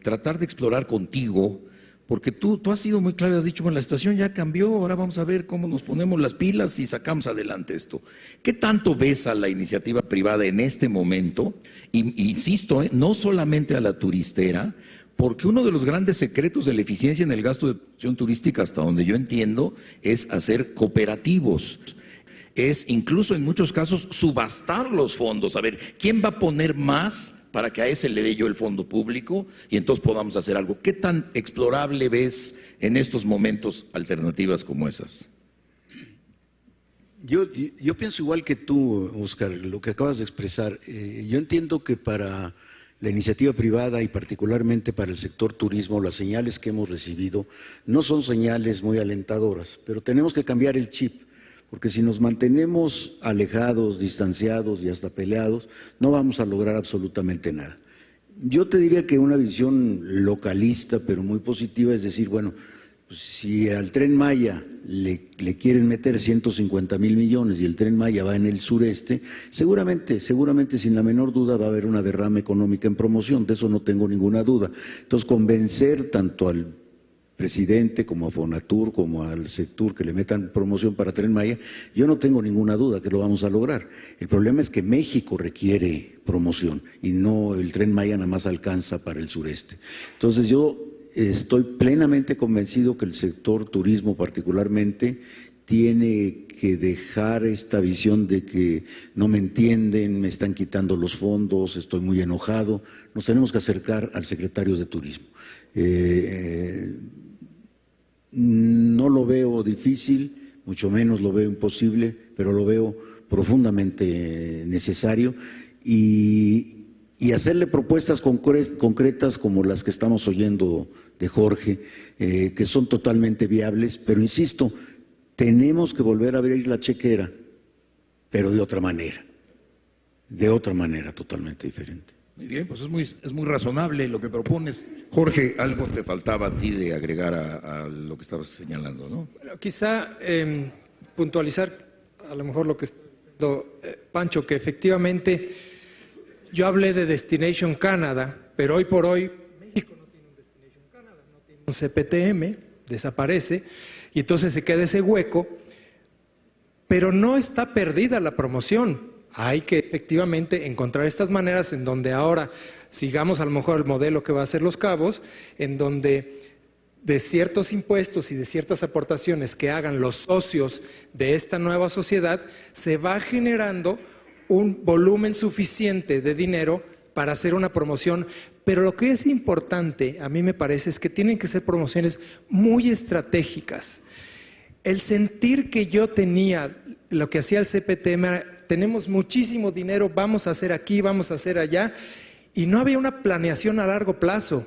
[SPEAKER 2] tratar de explorar contigo, porque tú has sido muy claro, has dicho, bueno, la situación ya cambió, ahora vamos a ver cómo nos ponemos las pilas y sacamos adelante esto. ¿Qué tanto ves a la iniciativa privada en este momento? Y insisto, no solamente a la turistera, porque uno de los grandes secretos de la eficiencia en el gasto de promoción turística, hasta donde yo entiendo, es hacer cooperativos. Es incluso en muchos casos subastar los fondos, a ver, ¿quién va a poner más para que a ese le dé yo el fondo público y entonces podamos hacer algo? ¿Qué tan explorable ves en estos momentos alternativas como esas?
[SPEAKER 3] Yo pienso igual que tú, Óscar, lo que acabas de expresar. Yo entiendo que para la iniciativa privada y particularmente para el sector turismo, las señales que hemos recibido no son señales muy alentadoras, pero tenemos que cambiar el chip. Porque si nos mantenemos alejados, distanciados y hasta peleados, no vamos a lograr absolutamente nada. Yo te diría que una visión localista, pero muy positiva, es decir, bueno, pues si al Tren Maya le quieren meter 150,000 millones y el Tren Maya va en el sureste, seguramente sin la menor duda va a haber una derrama económica en promoción, de eso no tengo ninguna duda. Entonces, convencer tanto al presidente, como a Fonatur, como al sector que le metan promoción para Tren Maya, yo no tengo ninguna duda que lo vamos a lograr. El problema es que México requiere promoción y no el Tren Maya nada más alcanza para el sureste. Entonces yo estoy plenamente convencido que el sector turismo particularmente tiene que dejar esta visión de que no me entienden, me están quitando los fondos, estoy muy enojado. Nos tenemos que acercar al secretario de Turismo. No lo veo difícil, mucho menos lo veo imposible, pero lo veo profundamente necesario y hacerle propuestas concretas como las que estamos oyendo de Jorge, que son totalmente viables, pero insisto, tenemos que volver a abrir la chequera, pero de otra manera totalmente diferente.
[SPEAKER 2] Muy bien, pues es muy razonable lo que propones. Jorge, algo te faltaba a ti de agregar a lo que estabas señalando, ¿no?
[SPEAKER 5] Bueno, quizá puntualizar a lo mejor lo que está diciendo Pancho, que efectivamente yo hablé de Destination Canada, pero hoy por hoy México no tiene un Destination Canada, no tiene un CPTM, desaparece, y entonces se queda ese hueco, pero no está perdida la promoción. Hay que efectivamente encontrar estas maneras en donde ahora sigamos a lo mejor el modelo que va a ser Los Cabos, en donde de ciertos impuestos y de ciertas aportaciones que hagan los socios de esta nueva sociedad, se va generando un volumen suficiente de dinero para hacer una promoción. Pero lo que es importante, a mí me parece, es que tienen que ser promociones muy estratégicas. El sentir que yo tenía, lo que hacía el CPTM era, tenemos muchísimo dinero, vamos a hacer aquí, vamos a hacer allá, y no había una planeación a largo plazo.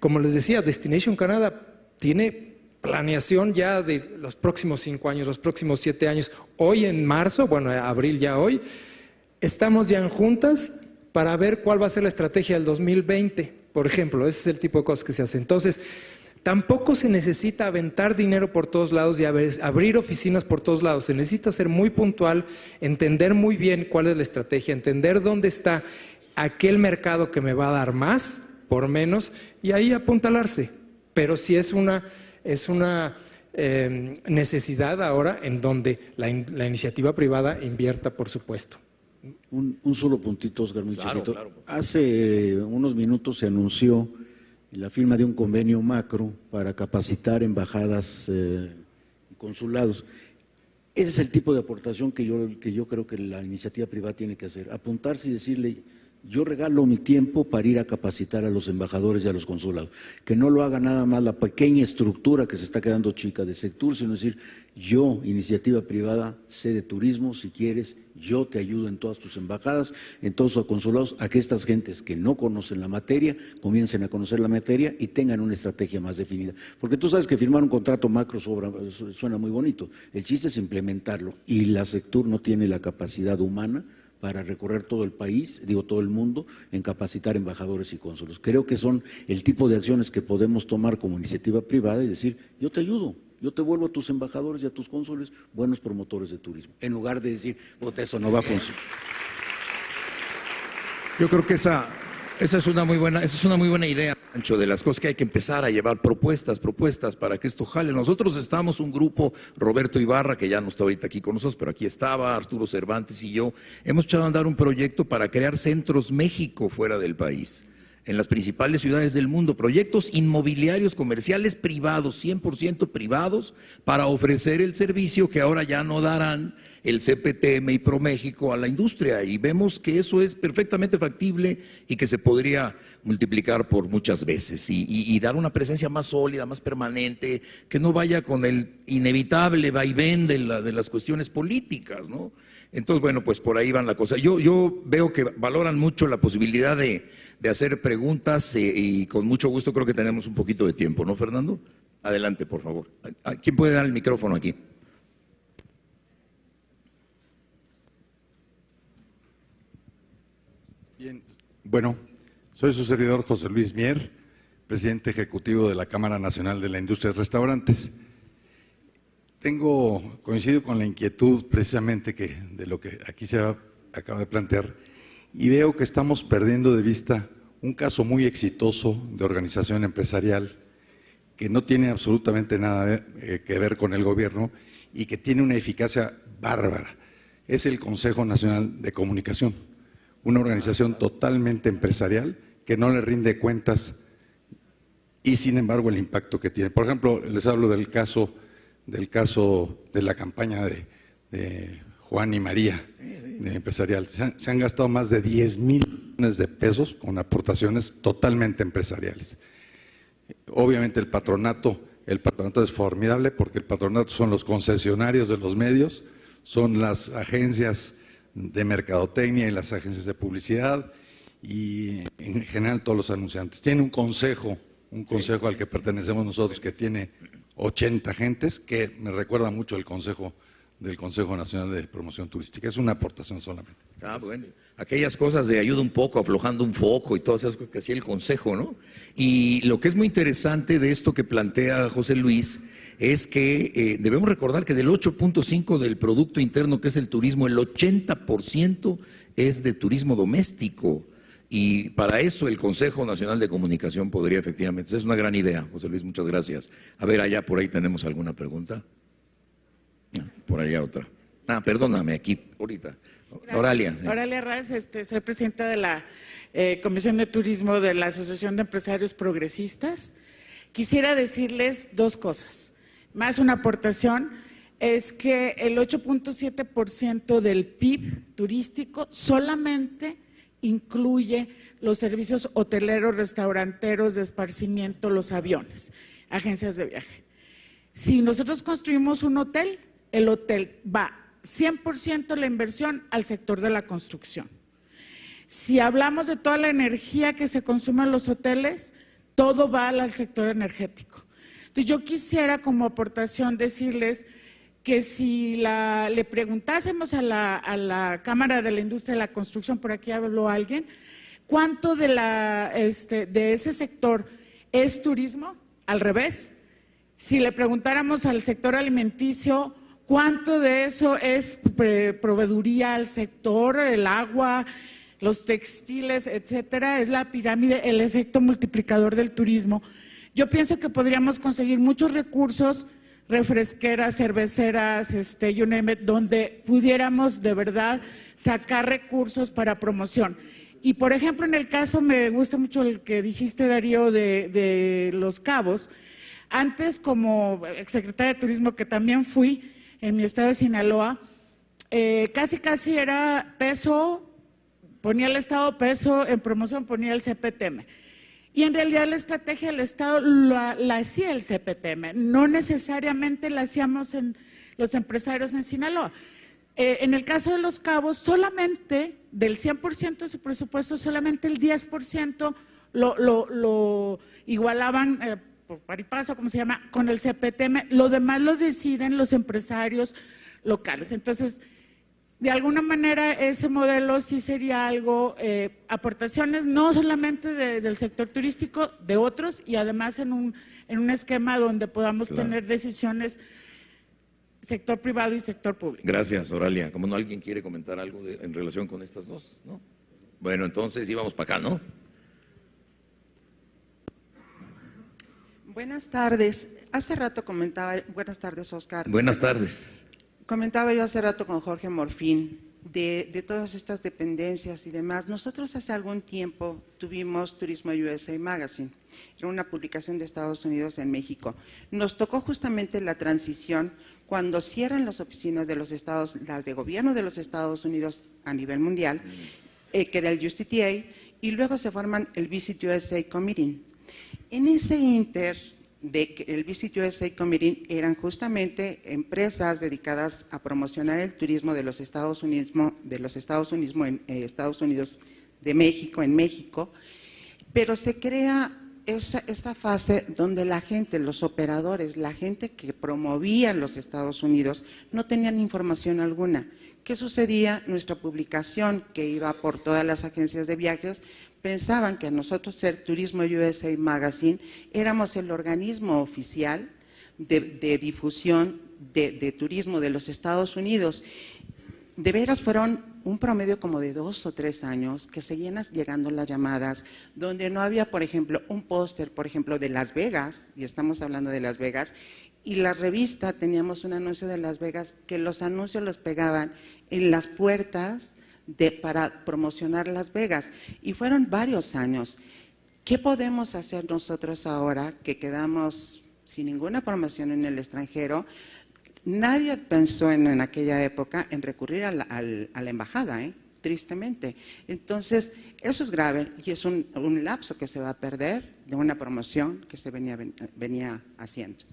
[SPEAKER 5] Como les decía, Destination Canada tiene planeación ya de los próximos 5 años, los próximos 7 años. Hoy en marzo, bueno, abril ya hoy, estamos ya en juntas para ver cuál va a ser la estrategia del 2020, por ejemplo. Ese es el tipo de cosas que se hacen. Entonces, tampoco se necesita aventar dinero por todos lados y abrir oficinas por todos lados. Se necesita ser muy puntual, entender muy bien cuál es la estrategia, entender dónde está aquel mercado que me va a dar más por menos y ahí apuntalarse. Pero sí es una necesidad ahora en donde la iniciativa privada invierta, por supuesto.
[SPEAKER 3] Un solo puntito, Óscar, muy chiquito.
[SPEAKER 2] Claro.
[SPEAKER 3] Hace unos minutos se anunció la firma de un convenio macro para capacitar embajadas y consulados. Ese es el tipo de aportación que yo creo que la iniciativa privada tiene que hacer, apuntarse y decirle, Yo regalo mi tiempo para ir a capacitar a los embajadores y a los consulados. Que no lo haga nada más la pequeña estructura que se está quedando chica de Sectur, sino decir, yo, iniciativa privada, sé de turismo, si quieres, yo te ayudo en todas tus embajadas, en todos tus consulados, a que estas gentes que no conocen la materia, comiencen a conocer la materia y tengan una estrategia más definida. Porque tú sabes que firmar un contrato macro suena muy bonito, el chiste es implementarlo, y la Sectur no tiene la capacidad humana para recorrer todo el país, todo el mundo, en capacitar embajadores y cónsules. Creo que son el tipo de acciones que podemos tomar como iniciativa privada y decir, yo te ayudo, yo te vuelvo a tus embajadores y a tus cónsules buenos promotores de turismo, en lugar de decir, eso no va a funcionar.
[SPEAKER 2] Yo creo que esa es una muy buena idea, Pancho, de las cosas que hay que empezar a llevar propuestas para que esto jale. Nosotros estamos un grupo, Roberto Ibarra, que ya no está ahorita aquí con nosotros, pero aquí estaba, Arturo Cervantes y yo, hemos echado a andar un proyecto para crear centros México fuera del país, en las principales ciudades del mundo, proyectos inmobiliarios comerciales privados, 100% privados, para ofrecer el servicio que ahora ya no darán el CPTM y ProMéxico a la industria, y vemos que eso es perfectamente factible y que se podría multiplicar por muchas veces y dar una presencia más sólida, más permanente, que no vaya con el inevitable vaivén de las cuestiones políticas, ¿no? Entonces, bueno, pues por ahí van la cosa. Yo veo que valoran mucho la posibilidad de hacer preguntas y con mucho gusto creo que tenemos un poquito de tiempo, ¿no, Fernando? Adelante, por favor. ¿Quién puede dar el micrófono aquí?
[SPEAKER 6] Bien, bueno, soy su servidor José Luis Mier, presidente ejecutivo de la Cámara Nacional de la Industria de Restaurantes. Coincido con la inquietud precisamente de lo que aquí se acaba de plantear, y veo que estamos perdiendo de vista un caso muy exitoso de organización empresarial que no tiene absolutamente nada que ver con el gobierno y que tiene una eficacia bárbara. Es el Consejo Nacional de Comunicación, una organización totalmente empresarial que no le rinde cuentas y sin embargo el impacto que tiene. Por ejemplo, les hablo del caso de la campaña de Juan y María empresarial. Se han gastado más de 10,000 millones de pesos con aportaciones totalmente empresariales. Obviamente el patronato es formidable porque el patronato son los concesionarios de los medios, son las agencias de mercadotecnia y las agencias de publicidad y en general todos los anunciantes. Tiene un consejo al que pertenecemos nosotros que tiene 80 gentes, que me recuerda mucho el Consejo Nacional de Promoción Turística. Es una aportación solamente.
[SPEAKER 2] Bueno, aquellas cosas de ayuda un poco, aflojando un foco y todas esas cosas que hacía el Consejo, ¿no? Y lo que es muy interesante de esto que plantea José Luis es que debemos recordar que del 8.5 del Producto Interno, que es el turismo, el 80% es de turismo doméstico. Y para eso el Consejo Nacional de Comunicación podría efectivamente, es una gran idea, José Luis, muchas gracias. A ver, allá por ahí tenemos alguna pregunta. Por allá otra. Perdóname, aquí, ahorita. Oralia. Sí.
[SPEAKER 7] Oralia Raz, soy presidenta de la Comisión de Turismo de la Asociación de Empresarios Progresistas. Quisiera decirles dos cosas. Más una aportación, es que el 8.7% del PIB turístico solamente incluye los servicios hoteleros, restauranteros, de esparcimiento, los aviones, agencias de viaje. Si nosotros construimos un hotel, el hotel va 100% la inversión al sector de la construcción. Si hablamos de toda la energía que se consume en los hoteles, todo va al sector energético. Entonces yo quisiera como aportación decirles que si le preguntásemos a la Cámara de la Industria de la Construcción, por aquí habló alguien, ¿cuánto de ese sector es turismo? Al revés. Si le preguntáramos al sector alimenticio, ¿cuánto de eso es proveeduría al sector, el agua, los textiles, etcétera? Es la pirámide, el efecto multiplicador del turismo. Yo pienso que podríamos conseguir muchos recursos, refresqueras, cerveceras, you name it, donde pudiéramos de verdad sacar recursos para promoción. Y por ejemplo, en el caso, me gusta mucho el que dijiste, Darío, de Los Cabos. Antes, como exsecretaria de Turismo, que también fui en mi estado de Sinaloa, casi era peso ponía el Estado peso, en promoción ponía el CPTM. Y en realidad la estrategia del Estado la hacía el CPTM, no necesariamente la hacíamos los empresarios en Sinaloa. En el caso de Los Cabos, solamente del 100% de su presupuesto, solamente el 10% lo igualaban por paripaso, como se llama, con el CPTM. Lo demás lo deciden los empresarios locales. Entonces, de alguna manera ese modelo sí sería algo, aportaciones no solamente del sector turístico, de otros, y además en un esquema donde podamos tener decisiones sector privado y sector público.
[SPEAKER 2] Gracias, Oralia. Como no alguien quiere comentar algo en relación con estas dos, ¿no? Bueno, entonces íbamos para acá, ¿no?
[SPEAKER 8] Buenas tardes. Hace rato comentaba, buenas tardes, Oscar.
[SPEAKER 2] Buenas tardes.
[SPEAKER 8] Comentaba yo hace rato con Jorge Morfín de todas estas dependencias y demás. Nosotros hace algún tiempo tuvimos Turismo USA Magazine, era una publicación de Estados Unidos en México. Nos tocó justamente la transición cuando cierran las oficinas de los estados, las de gobierno de los Estados Unidos a nivel mundial, que era el USTTA, y luego se forman el Visit USA Committee. En ese inter de que el Visit USA Committee eran justamente empresas dedicadas a promocionar el turismo de los Estados Unidos, de México, en México, pero se crea esta fase donde la gente, los operadores, la gente que promovía los Estados Unidos no tenían información alguna. ¿Qué sucedía? Nuestra publicación, que iba por todas las agencias de viajes, pensaban que nosotros, ser Turismo USA Magazine, éramos el organismo oficial de difusión de turismo de los Estados Unidos. De veras fueron un promedio como de 2 o 3 años que seguían llegando las llamadas, donde no había, por ejemplo, un póster, por ejemplo, de Las Vegas, y estamos hablando de Las Vegas, y la revista teníamos un anuncio de Las Vegas, que los anuncios los pegaban en las puertas para promocionar Las Vegas, y fueron varios años. ¿Qué podemos hacer nosotros ahora que quedamos sin ninguna promoción en el extranjero? Nadie pensó en aquella época en recurrir a la embajada, tristemente. Entonces, eso es grave y es un lapso que se va a perder de una promoción que se venía haciendo.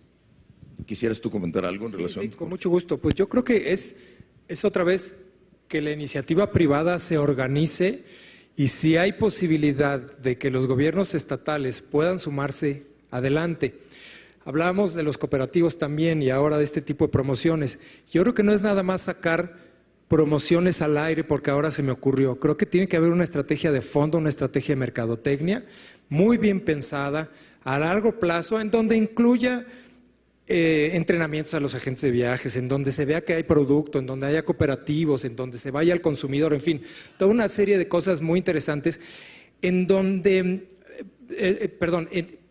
[SPEAKER 2] ¿Quisieras tú comentar algo en relación?
[SPEAKER 5] Sí, con mucho gusto. Pues yo creo que es otra vez que la iniciativa privada se organice, y si hay posibilidad de que los gobiernos estatales puedan sumarse, adelante. Hablábamos de los cooperativos también y ahora de este tipo de promociones. Yo creo que no es nada más sacar promociones al aire porque ahora se me ocurrió. Creo que tiene que haber una estrategia de fondo, una estrategia de mercadotecnia muy bien pensada, a largo plazo, en donde incluya entrenamientos a los agentes de viajes, en donde se vea que hay producto, en donde haya cooperativos, en donde se vaya al consumidor, en fin, toda una serie de cosas muy interesantes en donde,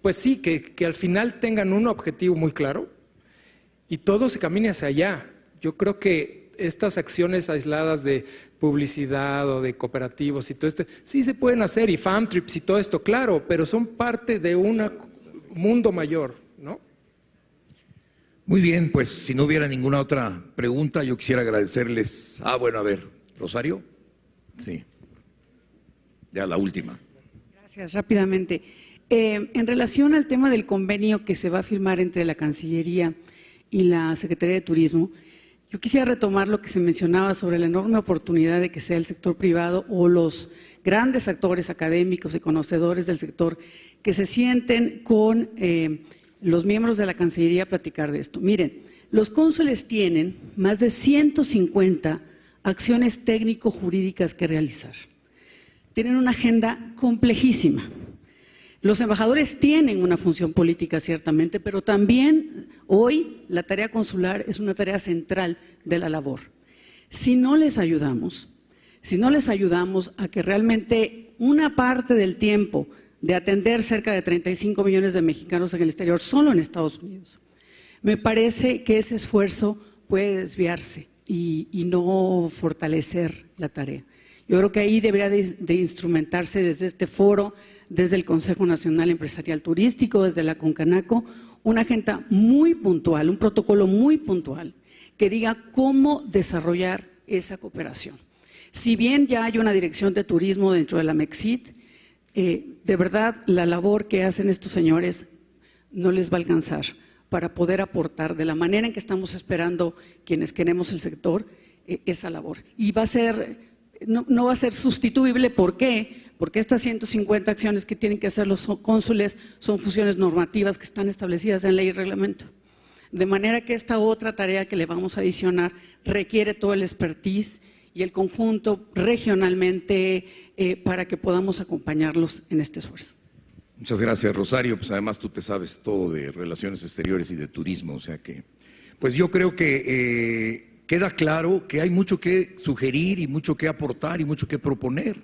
[SPEAKER 5] pues sí, que al final tengan un objetivo muy claro y todo se camine hacia allá. Yo creo que estas acciones aisladas de publicidad o de cooperativos y todo esto, sí se pueden hacer, y farm trips y todo esto, claro, pero son parte de un mundo mayor, ¿no?
[SPEAKER 2] Muy bien, pues si no hubiera ninguna otra pregunta, yo quisiera agradecerles. Bueno, a ver, Rosario. Sí. Ya la última.
[SPEAKER 9] Gracias, rápidamente. En relación al tema del convenio que se va a firmar entre la Cancillería y la Secretaría de Turismo, yo quisiera retomar lo que se mencionaba sobre la enorme oportunidad de que sea el sector privado o los grandes actores académicos y conocedores del sector que se sienten con los miembros de la Cancillería a platicar de esto. Miren, los cónsules tienen más de 150 acciones técnico-jurídicas que realizar. Tienen una agenda complejísima. Los embajadores tienen una función política, ciertamente, pero también hoy la tarea consular es una tarea central de la labor. Si no les ayudamos a que realmente una parte del tiempo de atender cerca de 35 millones de mexicanos en el exterior, solo en Estados Unidos, me parece que ese esfuerzo puede desviarse y no fortalecer la tarea. Yo creo que ahí debería de instrumentarse desde este foro, desde el Consejo Nacional Empresarial Turístico, desde la Concanaco, una agenda muy puntual, un protocolo muy puntual que diga cómo desarrollar esa cooperación. Si bien ya hay una dirección de turismo dentro de la MEXIT, de verdad la labor que hacen estos señores no les va a alcanzar para poder aportar de la manera en que estamos esperando quienes queremos el sector esa labor. Y va a ser, no va a ser sustituible. ¿Por qué? Porque estas 150 acciones que tienen que hacer los cónsules son funciones normativas que están establecidas en ley y reglamento. De manera que esta otra tarea que le vamos a adicionar requiere todo el expertise y el conjunto regionalmente para que podamos acompañarlos en este esfuerzo.
[SPEAKER 2] Muchas gracias, Rosario. Pues además tú te sabes todo de relaciones exteriores y de turismo, o sea que, pues yo creo que queda claro que hay mucho que sugerir y mucho que aportar y mucho que proponer.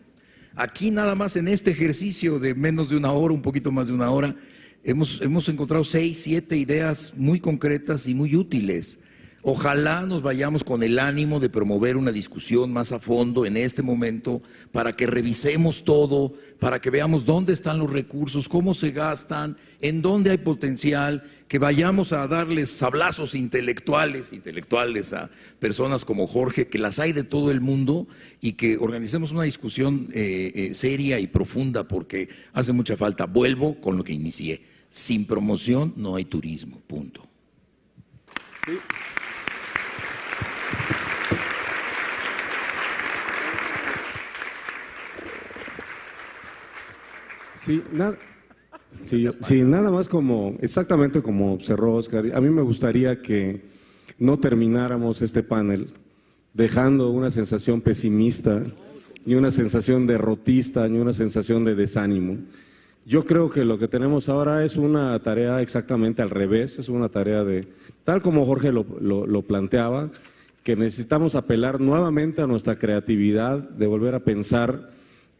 [SPEAKER 2] Aquí nada más en este ejercicio de menos de una hora, un poquito más de una hora, hemos encontrado 6, 7 ideas muy concretas y muy útiles. Ojalá nos vayamos con el ánimo de promover una discusión más a fondo en este momento para que revisemos todo, para que veamos dónde están los recursos, cómo se gastan, en dónde hay potencial, que vayamos a darles sablazos intelectuales a personas como Jorge, que las hay de todo el mundo, y que organicemos una discusión seria y profunda, porque hace mucha falta. Vuelvo con lo que inicié: sin promoción no hay turismo, punto.
[SPEAKER 4] Sí. Sí, nada más exactamente como observó Oscar. A mí me gustaría que no termináramos este panel dejando una sensación pesimista, ni una sensación derrotista, ni una sensación de desánimo. Yo creo que lo que tenemos ahora es una tarea exactamente al revés, es una tarea de, tal como Jorge lo planteaba, que necesitamos apelar nuevamente a nuestra creatividad, de volver a pensar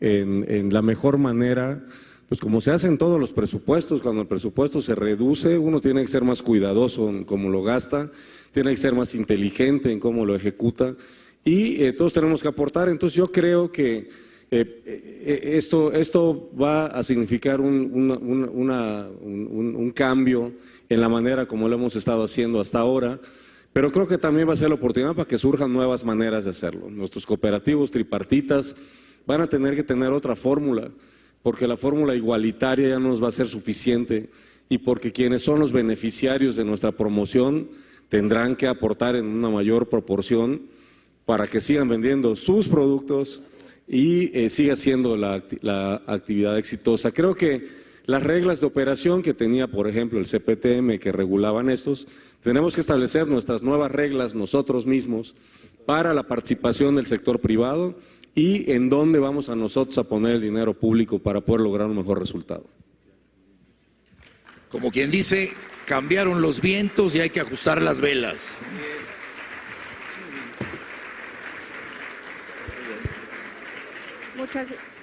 [SPEAKER 4] en la mejor manera. Pues como se hacen todos los presupuestos, cuando el presupuesto se reduce, uno tiene que ser más cuidadoso en cómo lo gasta, tiene que ser más inteligente en cómo lo ejecuta, y todos tenemos que aportar. Entonces yo creo que esto va a significar un cambio en la manera como lo hemos estado haciendo hasta ahora, pero creo que también va a ser la oportunidad para que surjan nuevas maneras de hacerlo. Nuestros cooperativos tripartitas van a tener que tener otra fórmula, porque la fórmula igualitaria ya no nos va a ser suficiente, y porque quienes son los beneficiarios de nuestra promoción tendrán que aportar en una mayor proporción para que sigan vendiendo sus productos y siga siendo la actividad exitosa. Creo que las reglas de operación que tenía, por ejemplo, el CPTM, que regulaban estos, tenemos que establecer nuestras nuevas reglas nosotros mismos para la participación del sector privado, y en dónde vamos a nosotros a poner el dinero público para poder lograr un mejor resultado.
[SPEAKER 2] Como quien dice, cambiaron los vientos y hay que ajustar las velas.
[SPEAKER 1] Muchas gracias.